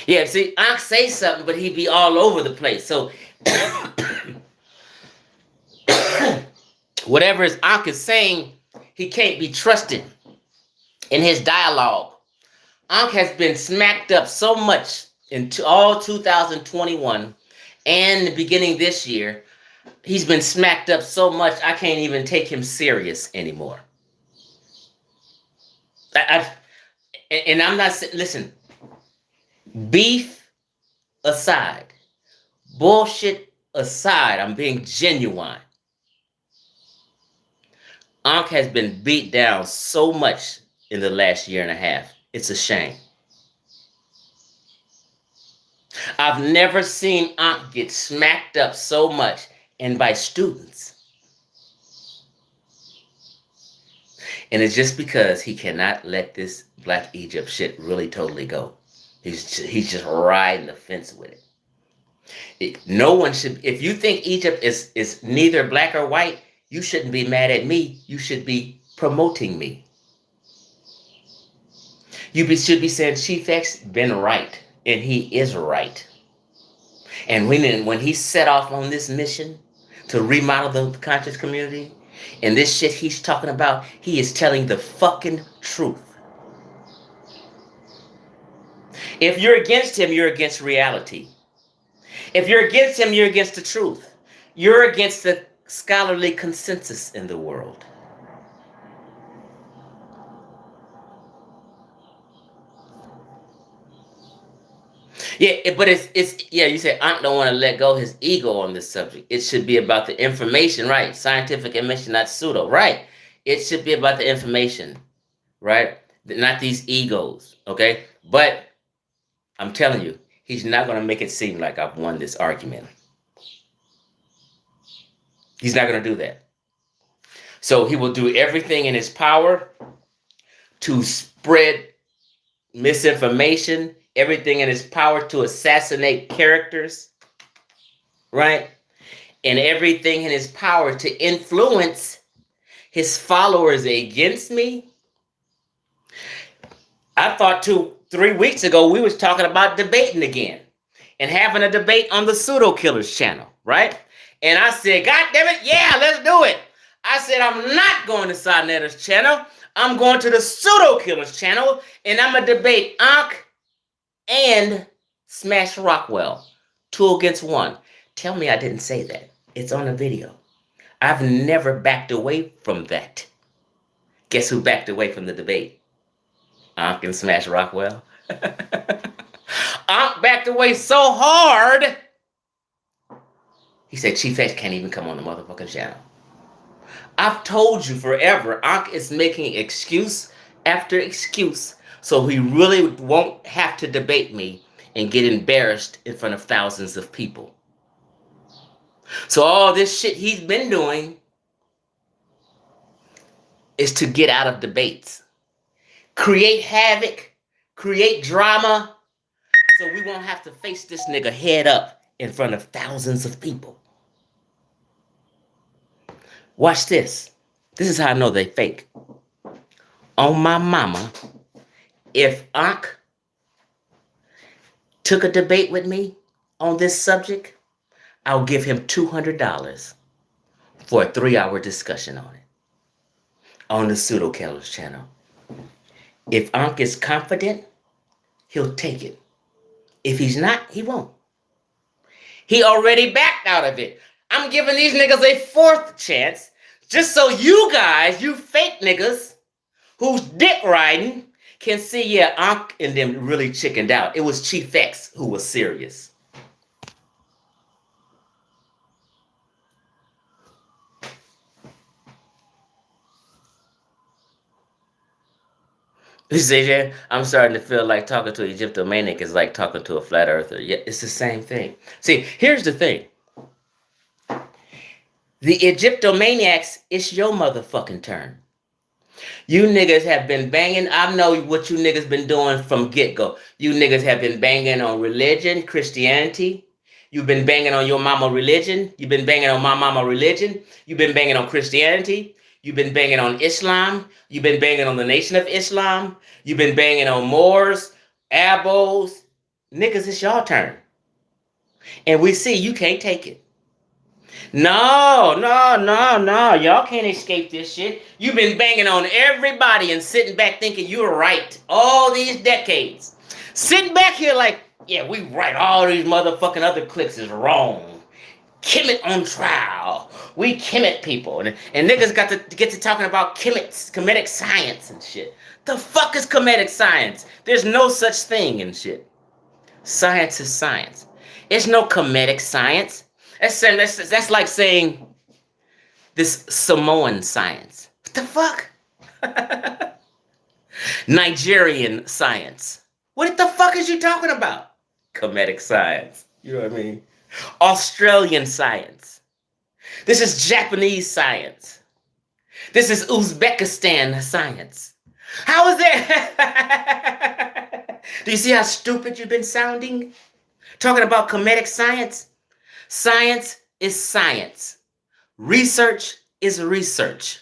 Yeah, see, Ankh say something, but he be all over the place. So whatever his Ankh is saying, he can't be trusted in his dialogue. Ankh has been smacked up so much in all 2021 and the beginning this year. He's been smacked up so much, I can't even take him serious anymore. And I'm not, listen, beef aside, bullshit aside, I'm being genuine. Ankh has been beat down so much in the last year and a half. It's a shame. I've never seen Ankh get smacked up so much, and by students. And it's just because he cannot let this Black Egypt shit really totally go. He's just riding the fence with it. No one should. If you think Egypt is neither black or white, you shouldn't be mad at me. You should be promoting me. You should be saying Chief X been right, and he is right. And when he set off on this mission to remodel the conscious community, and this shit he's talking about, he is telling the fucking truth. If you're against him, you're against reality. If you're against him, you're against the truth. You're against the scholarly consensus in the world. Yeah, but it's you say Ankh don't want to let go his ego on this subject. It should be about the information, right? Scientific information, not pseudo, right? It should be about the information, right? Not these egos, okay? But I'm telling you, he's not going to make it seem like I've won this argument. He's not going to do that. So he will do everything in his power to spread misinformation, everything in his power to assassinate characters, right? And everything in his power to influence his followers against me. I thought 2-3 weeks ago we was talking about debating again and having a debate on the Pseudo Killers channel, right? And I said, God damn it, yeah, let's do it. I said, I'm not going to Sarnetta's channel. I'm going to the Pseudo Killers channel, and I'm going to debate Ankh and Smash Rockwell. 2 against 1. Tell me I didn't say that. It's on the video. I've never backed away from that. Guess who backed away from the debate? Ankh and Smash Rockwell. Ankh backed away so hard, he said Chief X can't even come on the motherfucking channel. I've told you forever, Ankh is making excuse after excuse so he really won't have to debate me and get embarrassed in front of thousands of people. So all this shit he's been doing is to get out of debates. Create havoc, create drama, so we won't have to face this nigga head up in front of thousands of people. Watch this. This is how I know they fake. On my mama, if Ankh took a debate with me on this subject, I'll give him $200 for a 3-hour discussion on it on the Pseudo Killers channel. If Ankh is confident, he'll take it. If he's not, he won't. He already backed out of it. I'm giving these niggas a 4th chance just so you guys, you fake niggas who's dick riding, can see, yeah, Ankh and them really chickened out. It was Chief X who was serious. You see, yeah, I'm starting to feel like talking to an Egyptomaniac is like talking to a flat earther. Yeah, it's the same thing. See, here's the thing. The Egyptomaniacs, it's your motherfucking turn. You niggas have been banging. I know what you niggas been doing from get-go. You niggas have been banging on religion, Christianity. You've been banging on your mama religion. You've been banging on my mama religion. You've been banging on Christianity. You've been banging on Islam. You've been banging on the Nation of Islam. You've been banging on Moors, Abos, Niggas, it's your turn. And we see you can't take it. No. Y'all can't escape this shit. You've been banging on everybody and sitting back thinking you're right all these decades. Sitting back here like, yeah, we right. All these motherfucking other cliques is wrong. Kemet on trial. We Kemet people. And niggas got to get to talking about Kemetic science and shit. The fuck is Kemetic science? There's no such thing and shit. Science is science. It's no Kemetic science. That's like saying this Samoan science. What the fuck? Nigerian science. What the fuck is you talking about? Kemetic science. You know what I mean? Australian science. This is Japanese science. This is Uzbekistan science. How is that? Do you see how stupid you've been sounding? Talking about Kemetic science? Science is science. Research is research.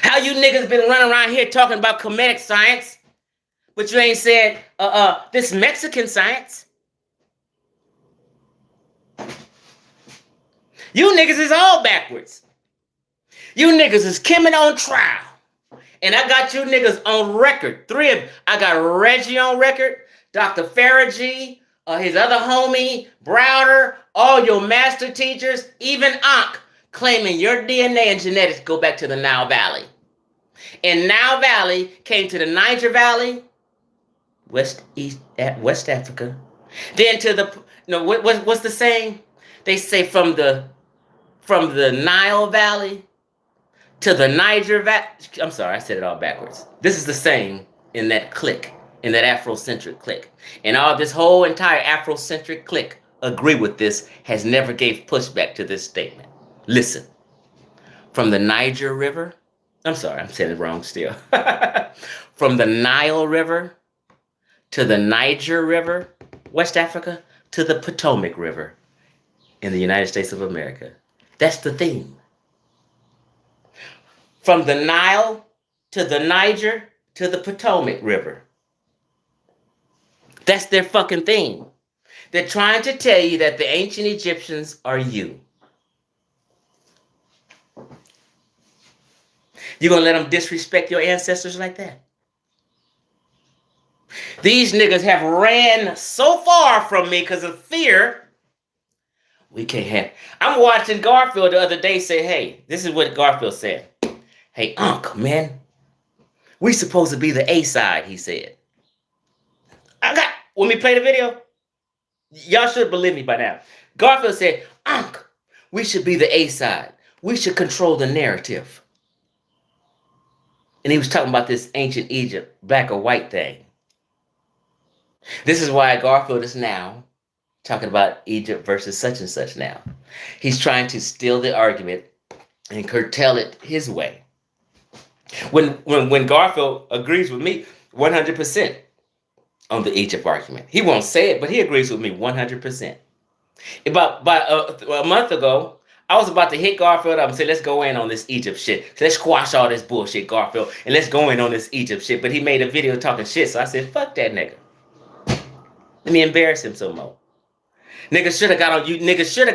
How you niggas been running around here talking about Kemetic science, but you ain't said this Mexican science? You niggas is all backwards. You niggas is Kemet on trial. And I got you niggas on record. I got Reggie on record, Dr. Faragee, his other homie, Browder, all your master teachers, even Ankh, claiming your DNA and genetics go back to the Nile Valley. And Nile Valley came to the Niger Valley, West Africa. Then to the, what's the saying? They say from the Nile Valley to the Niger Valley. I'm sorry, I said it all backwards. This is the same in that clique, in that Afrocentric clique. And all this whole entire Afrocentric clique agree with this, has never gave pushback to this statement. Listen, from the Niger River, I'm sorry, I'm saying it wrong still. From the Nile River to the Niger River, West Africa, to the Potomac River in the United States of America. That's the theme. From the Nile to the Niger to the Potomac River. That's their fucking theme. They're trying to tell you that the ancient Egyptians are you. You gonna let them disrespect your ancestors like that? These niggas have ran so far from me because of fear. We can't have. I'm watching Garfield the other day say, hey, this is what Garfield said. Hey, Unc, man, we supposed to be the A side, he said. When we play the video, y'all should believe me by now. Garfield said, Unc, we should be the A side. We should control the narrative. And he was talking about this ancient Egypt, black or white thing. This is why Garfield is now talking about Egypt versus such and such now. He's trying to steal the argument and curtail it his way. When Garfield agrees with me 100% on the Egypt argument. He won't say it, but he agrees with me 100%. About a month ago, I was about to hit Garfield up and say, let's go in on this Egypt shit. Let's squash all this bullshit, Garfield, and let's go in on this Egypt shit. But he made a video talking shit, so I said, fuck that nigga. Let me embarrass him some more. Niggas should have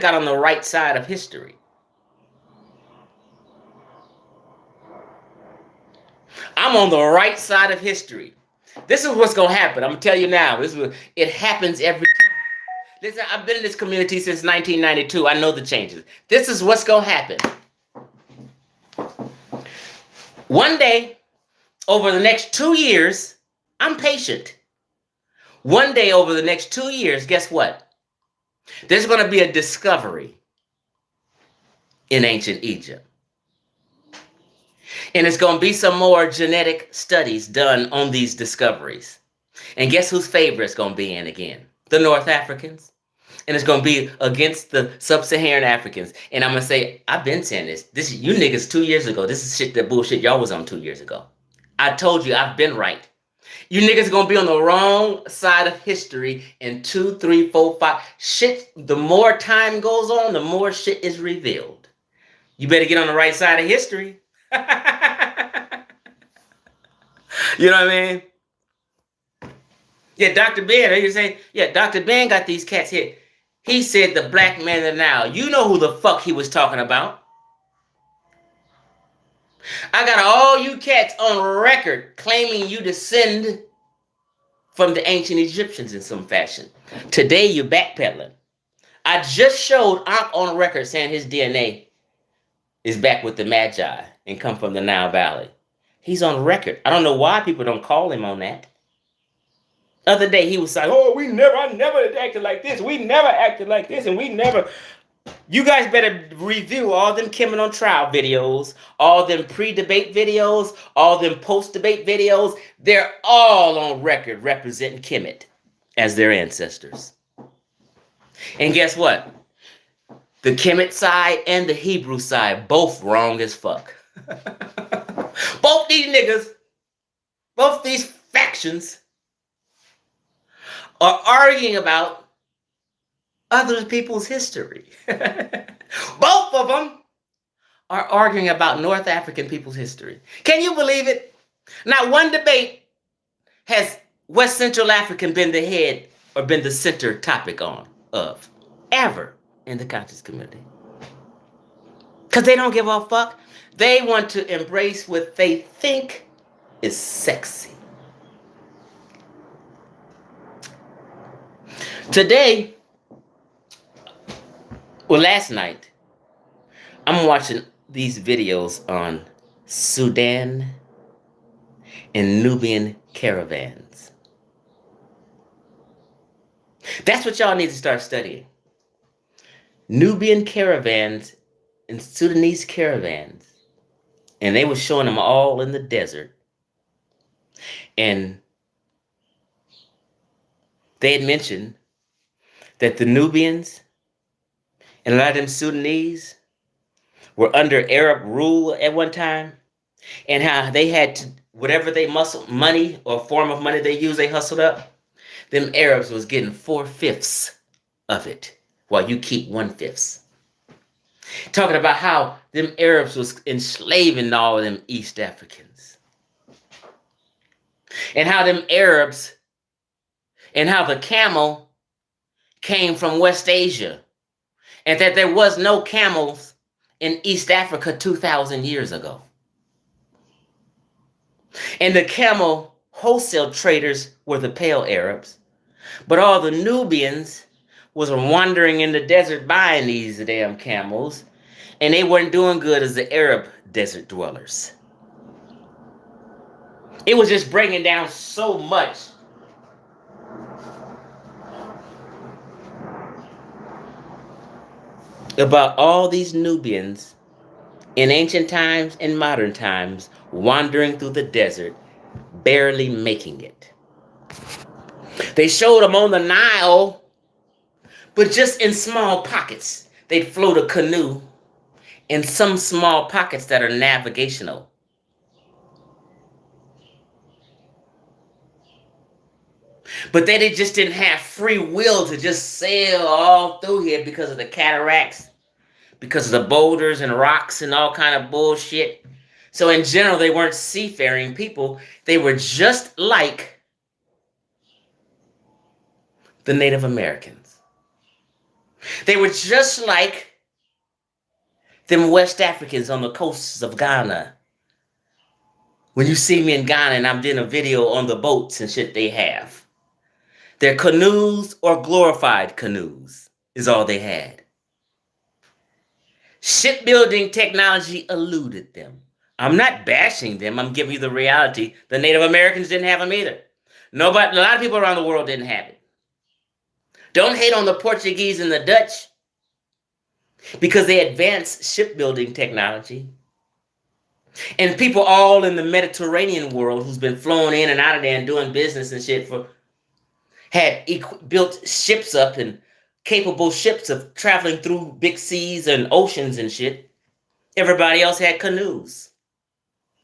got on the right side of history. I'm on the right side of history. This is what's gonna happen. I'm gonna tell you now. It happens every time. Listen, I've been in this community since 1992. I know the changes. This is what's gonna happen. One day, over the next 2 years, I'm patient. One day over the next 2 years, guess what? There's gonna be a discovery in ancient Egypt. And it's going to be some more genetic studies done on these discoveries. And guess whose favor it's going to be in again? The North Africans. And it's going to be against the Sub-Saharan Africans. And I'm going to say, I've been saying this. You niggas 2 years ago. This is shit, that bullshit y'all was on 2 years ago. I told you I've been right. You niggas going to be on the wrong side of history in 2, 3, 4, 5. Shit, the more time goes on, the more shit is revealed. You better get on the right side of history. You know what I mean? Yeah, Dr. Ben, you say, yeah, Dr. Ben got these cats here. He said the black man of the Nile. You know who the fuck he was talking about. I got all you cats on record claiming you descend from the ancient Egyptians in some fashion. Today you're backpedaling. I just showed Ankh on record saying his DNA is back with the Magi and come from the Nile Valley. He's on record. I don't know why people don't call him on that. Other day he was like, oh, I never acted like this. We never acted like this, and we never. You guys better review all them Kemet on trial videos, all them pre-debate videos, all them post-debate videos. They're all on record representing Kemet as their ancestors. And guess what? The Kemet side and the Hebrew side, both wrong as fuck. Both these niggas, both these factions are arguing about other people's history. Both of them are arguing about North African people's history. Can you believe it? Not one debate has West Central African been the head or been the center topic of ever in the conscious community. Because they don't give a fuck. They want to embrace what they think is sexy. Today, well, last night, I'm watching these videos on Sudan and Nubian caravans. That's what y'all need to start studying. Nubian caravans and Sudanese caravans. And they were showing them all in the desert. And they had mentioned that the Nubians and a lot of them Sudanese were under Arab rule at one time, and how they had to, whatever they money or form of money they used, they hustled up, them Arabs was getting 4/5 of it, while you keep 1/5. Talking about how them Arabs was enslaving all of them East Africans. And how them Arabs, and how the camel came from West Asia, and that there was no camels in East Africa 2,000 years ago. And the camel wholesale traders were the pale Arabs, but all the Nubians was wandering in the desert buying these damn camels, and they weren't doing good as the Arab desert dwellers. It was just breaking down so much. About all these Nubians in ancient times and modern times wandering through the desert, barely making it. They showed them on the Nile, but just in small pockets. They'd float a canoe in some small pockets that are navigational. But they just didn't have free will to just sail all through here because of the cataracts, because of the boulders and rocks and all kind of bullshit. So in general, they weren't seafaring people. They were just like the Native Americans. They were just like them West Africans on the coasts of Ghana. When you see me in Ghana and I'm doing a video on the boats and shit they have. Their canoes or glorified canoes is all they had. Shipbuilding technology eluded them. I'm not bashing them. I'm giving you the reality. The Native Americans didn't have them either. Nobody, a lot of people around the world didn't have it. Don't hate on the Portuguese and the Dutch because they advanced shipbuilding technology. And people all in the Mediterranean world who's been flown in and out of there and doing business and shit had built ships up and capable ships of traveling through big seas and oceans and shit. Everybody else had canoes.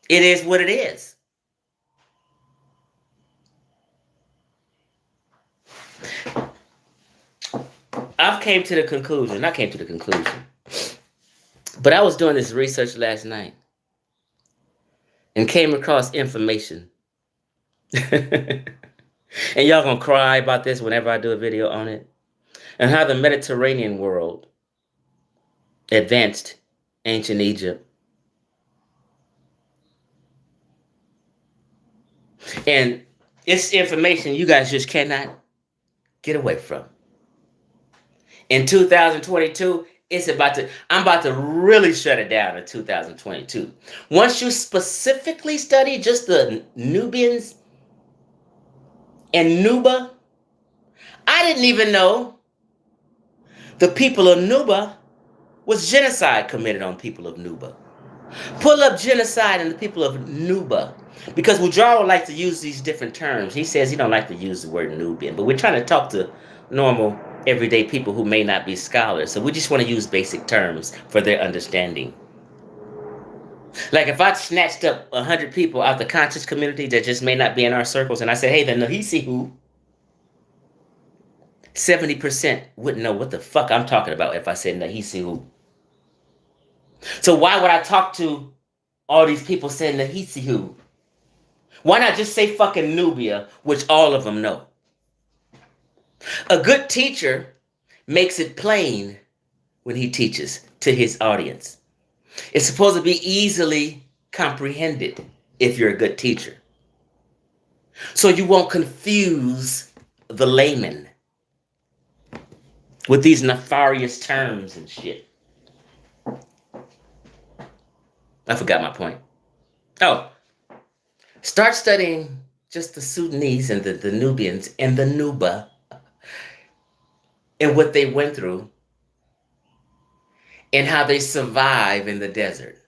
It is what it is. I came to the conclusion, but I was doing this research last night and came across information And y'all gonna cry about this whenever I do a video on it. And how the Mediterranean world advanced ancient Egypt. And it's information you guys just cannot get away from. In 2022, I'm about to really shut it down in 2022. Once you specifically study just the Nubians and Nuba, I didn't even know the people of Nuba was genocide committed on people of Nuba. Pull up genocide and the people of Nuba. Because Wujaro likes to use these different terms. He says he don't like to use the word Nubian, but we're trying to talk to normal, everyday people who may not be scholars. So we just want to use basic terms for their understanding. Like if I snatched up 100 people out the conscious community that just may not be in our circles, and I said, hey, the Nahisihu, 70% wouldn't know what the fuck I'm talking about if I said Nahisihu. So why would I talk to all these people saying Nahisihu? Why not just say fucking Nubia, which all of them know? A good teacher makes it plain when he teaches to his audience. It's supposed to be easily comprehended if you're a good teacher. So you won't confuse the layman with these nefarious terms and shit. I forgot my point. Oh, start studying just the Sudanese and the Nubians and the Nuba and what they went through and how they survive in the desert.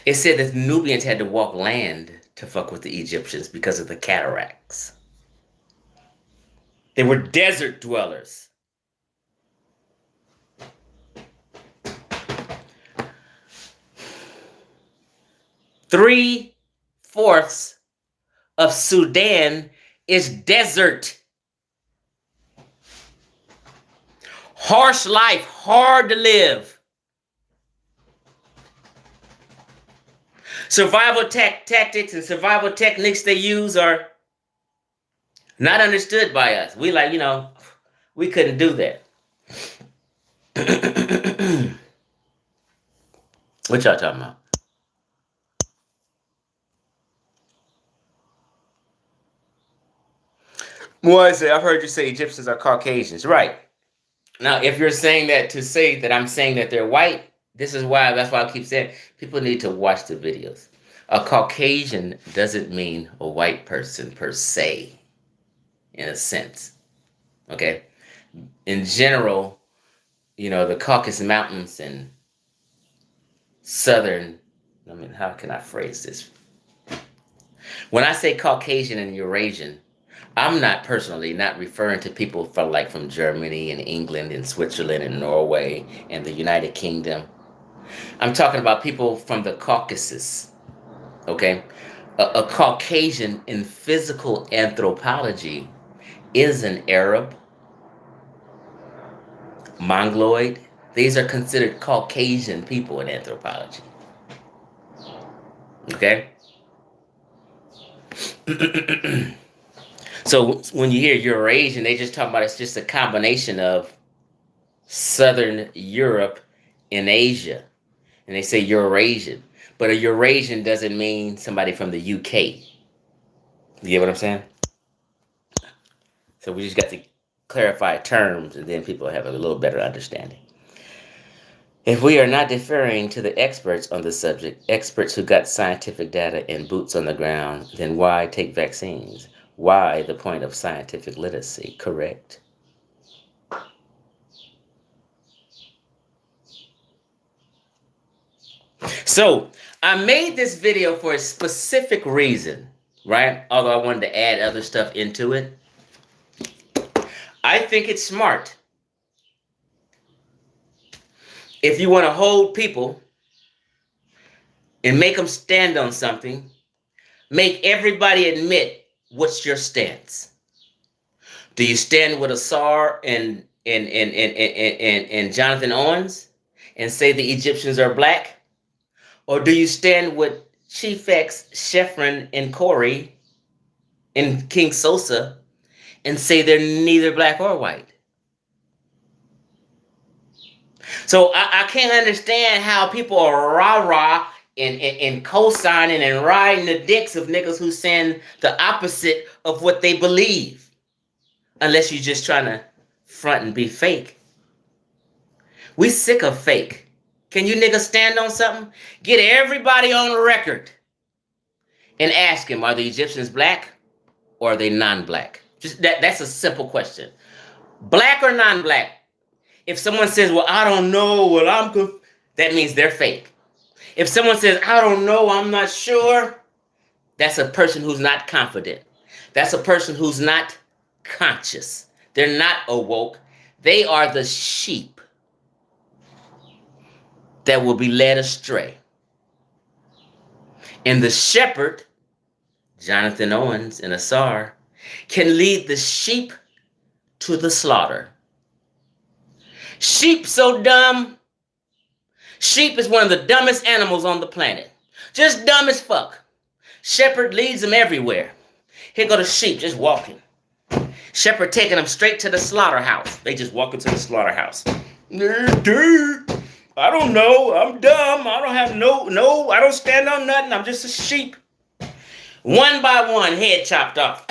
It said that the Nubians had to walk land to fuck with the Egyptians because of the cataracts. They were desert dwellers. Three-fourths of Sudan is desert. Harsh life, hard to live. Survival tactics and survival techniques they use are not understood by us. We we couldn't do that. What y'all talking about? Moise, I've heard you say Egyptians are Caucasians. Right. Now, if you're saying that to say that I'm saying that they're white, that's why I keep saying people need to watch the videos. A Caucasian doesn't mean a white person per se, in a sense. Okay? In general, the Caucasus Mountains and how can I phrase this? When I say Caucasian and Eurasian, I'm not referring to people from Germany and England and Switzerland and Norway and the United Kingdom. I'm talking about people from the Caucasus, okay? A Caucasian in physical anthropology is an Arab, Mongoloid. These are considered Caucasian people in anthropology, okay? So when you hear Eurasian, they just talk about it's just a combination of Southern Europe and Asia. And they say Eurasian. But a Eurasian doesn't mean somebody from the UK. You get what I'm saying? So we just got to clarify terms and then people have a little better understanding. If we are not deferring to the experts on the subject, experts who got scientific data and boots on the ground, then why take vaccines? Why the point of scientific literacy, correct? So I made this video for a specific reason, right? Although I wanted to add other stuff into it. I think it's smart. If you want to hold people and make them stand on something, make everybody admit what's your stance. Do you stand with Asar and Jonathan Owens and say the Egyptians are black? Or do you stand with Chief X, Sheffrin, and Corey in King Sosa and say they're neither black or white. So I can't understand how people are rah-rah and co-signing and riding the dicks of niggas who saying the opposite of what they believe. Unless you're just trying to front and be fake. We sick of fake. Can you niggas stand on something? Get everybody on the record and ask him, are the Egyptians black or are they non-black? Just that's a simple question. Black or non-black? If someone says, well, I don't know, that means they're fake. If someone says, I don't know, I'm not sure, that's a person who's not confident. That's a person who's not conscious. They're not awoke. They are the sheep that will be led astray. And the shepherd, Jonathan Owens and Asar, can lead the sheep to the slaughter. Sheep so dumb. Sheep is one of the dumbest animals on the planet. Just dumb as fuck. Shepherd leads them everywhere. Here go the sheep just walking. Shepherd taking them straight to the slaughterhouse. They just walk into the slaughterhouse. Dude, I don't know. I'm dumb. I don't have I don't stand on nothing. I'm just a sheep. One by one, head chopped off.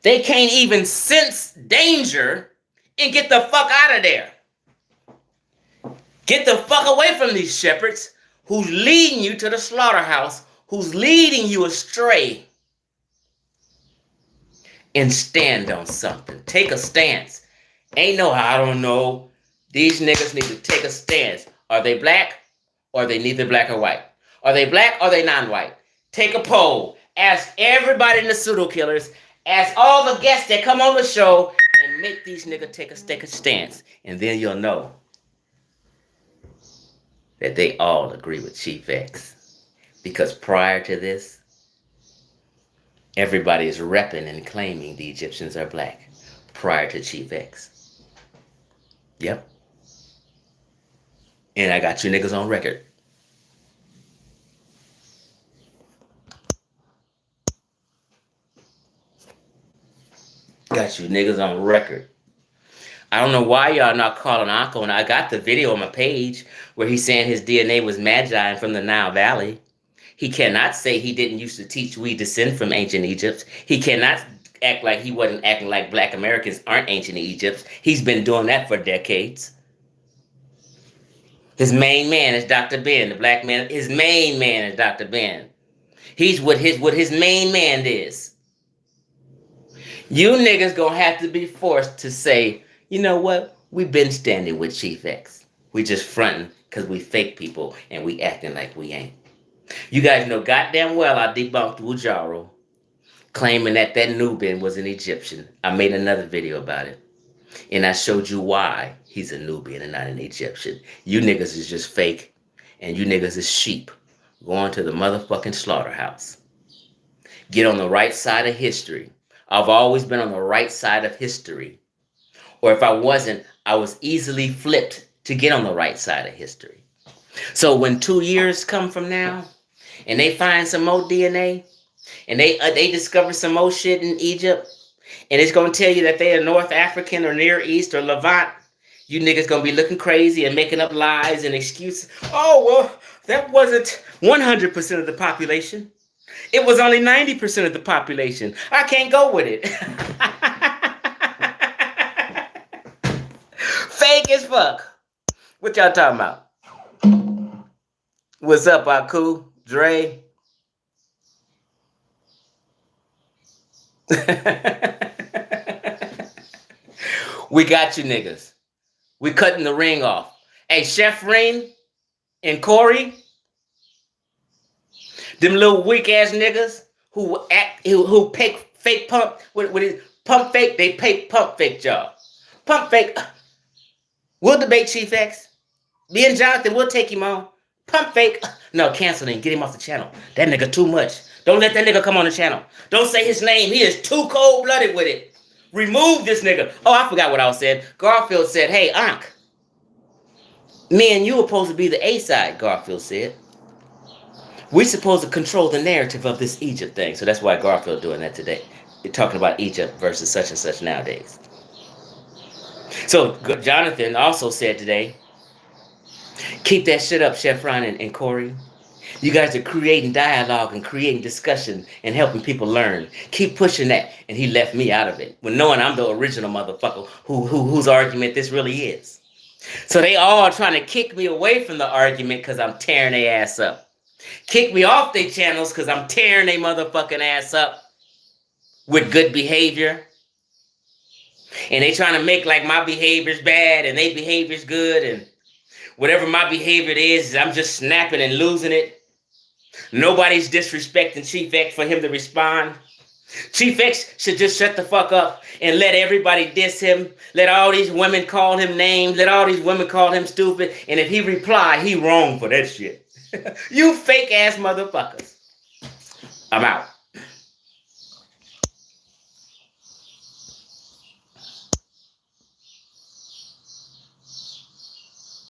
They can't even sense danger and get the fuck out of there. Get the fuck away from these shepherds who's leading you to the slaughterhouse, who's leading you astray. And stand on something. Take a stance. Ain't no, I don't know. These niggas need to take a stance. Are they black or are they neither black or white? Are they black or are they non-white? Take a poll. Ask everybody in the pseudo killers. Ask all the guests that come on the show and make these niggas take a stance. And then you'll know that they all agree with Chief X. Because prior to this, everybody is repping and claiming the Egyptians are black prior to Chief X. Yep. And I got you niggas on record. Got you niggas on record. I don't know why y'all not calling Akko. And I got the video on my page where he's saying his DNA was Magi from the Nile Valley. He cannot say he didn't used to teach we descend from ancient Egypt. He cannot act like he wasn't acting like black Americans aren't ancient Egypt. He's been doing that for decades. His main man is Dr. Ben, the black man. His main man is Dr. Ben. He's what his main man is. You niggas gonna have to be forced to say, you know what? We've been standing with Chief X. We just fronting because we fake people and we acting like we ain't. You guys know goddamn well I debunked Wujaro, claiming that Nubian was an Egyptian. I made another video about it. And I showed you why he's a Nubian and not an Egyptian. You niggas is just fake. And you niggas is sheep going to the motherfucking slaughterhouse. Get on the right side of history. I've always been on the right side of history. Or if I wasn't, I was easily flipped to get on the right side of history. So when 2 years come from now, and they find some more DNA, and they discover some more shit in Egypt, and it's going to tell you that they are North African or Near East or Levant, you niggas going to be looking crazy and making up lies and excuses. Oh, well, that wasn't 100% of the population. It was only 90% of the population. I can't go with it. Fake as fuck. What y'all talking about? What's up, Aku? Dre? We got you niggas. We cutting the ring off. Hey, Chef Ring and Corey, them little weak ass niggas who fake pump with his pump fake, they pay pump fake job. Pump fake. We'll debate Chief X. Me and Jonathan, we'll take him on. Pump fake. No, cancel him. Get him off the channel. That nigga too much. Don't let that nigga come on the channel. Don't say his name. He is too cold-blooded with it. Remove this nigga. Oh, I forgot what I was saying. Garfield said, hey, Ankh, me and you were supposed to be the A side, Garfield said. We're supposed to control the narrative of this Egypt thing. So that's why Garfield doing that today. They're talking about Egypt versus such and such nowadays. So Jonathan also said today, keep that shit up, Chef Ron and Corey. You guys are creating dialogue and creating discussion and helping people learn. Keep pushing that. And he left me out of it, when knowing I'm the original motherfucker whose argument this really is. So they all trying to kick me away from the argument because I'm tearing their ass up. Kick me off their channels because I'm tearing their motherfucking ass up with good behavior. And they trying to make like my behavior's bad and their behavior's good. And whatever my behavior is, I'm just snapping and losing it. Nobody's disrespecting Chief X for him to respond. Chief X should just shut the fuck up and let everybody diss him. Let all these women call him names. Let all these women call him stupid. And if he reply, he wrong for that shit. You fake ass motherfuckers. I'm out.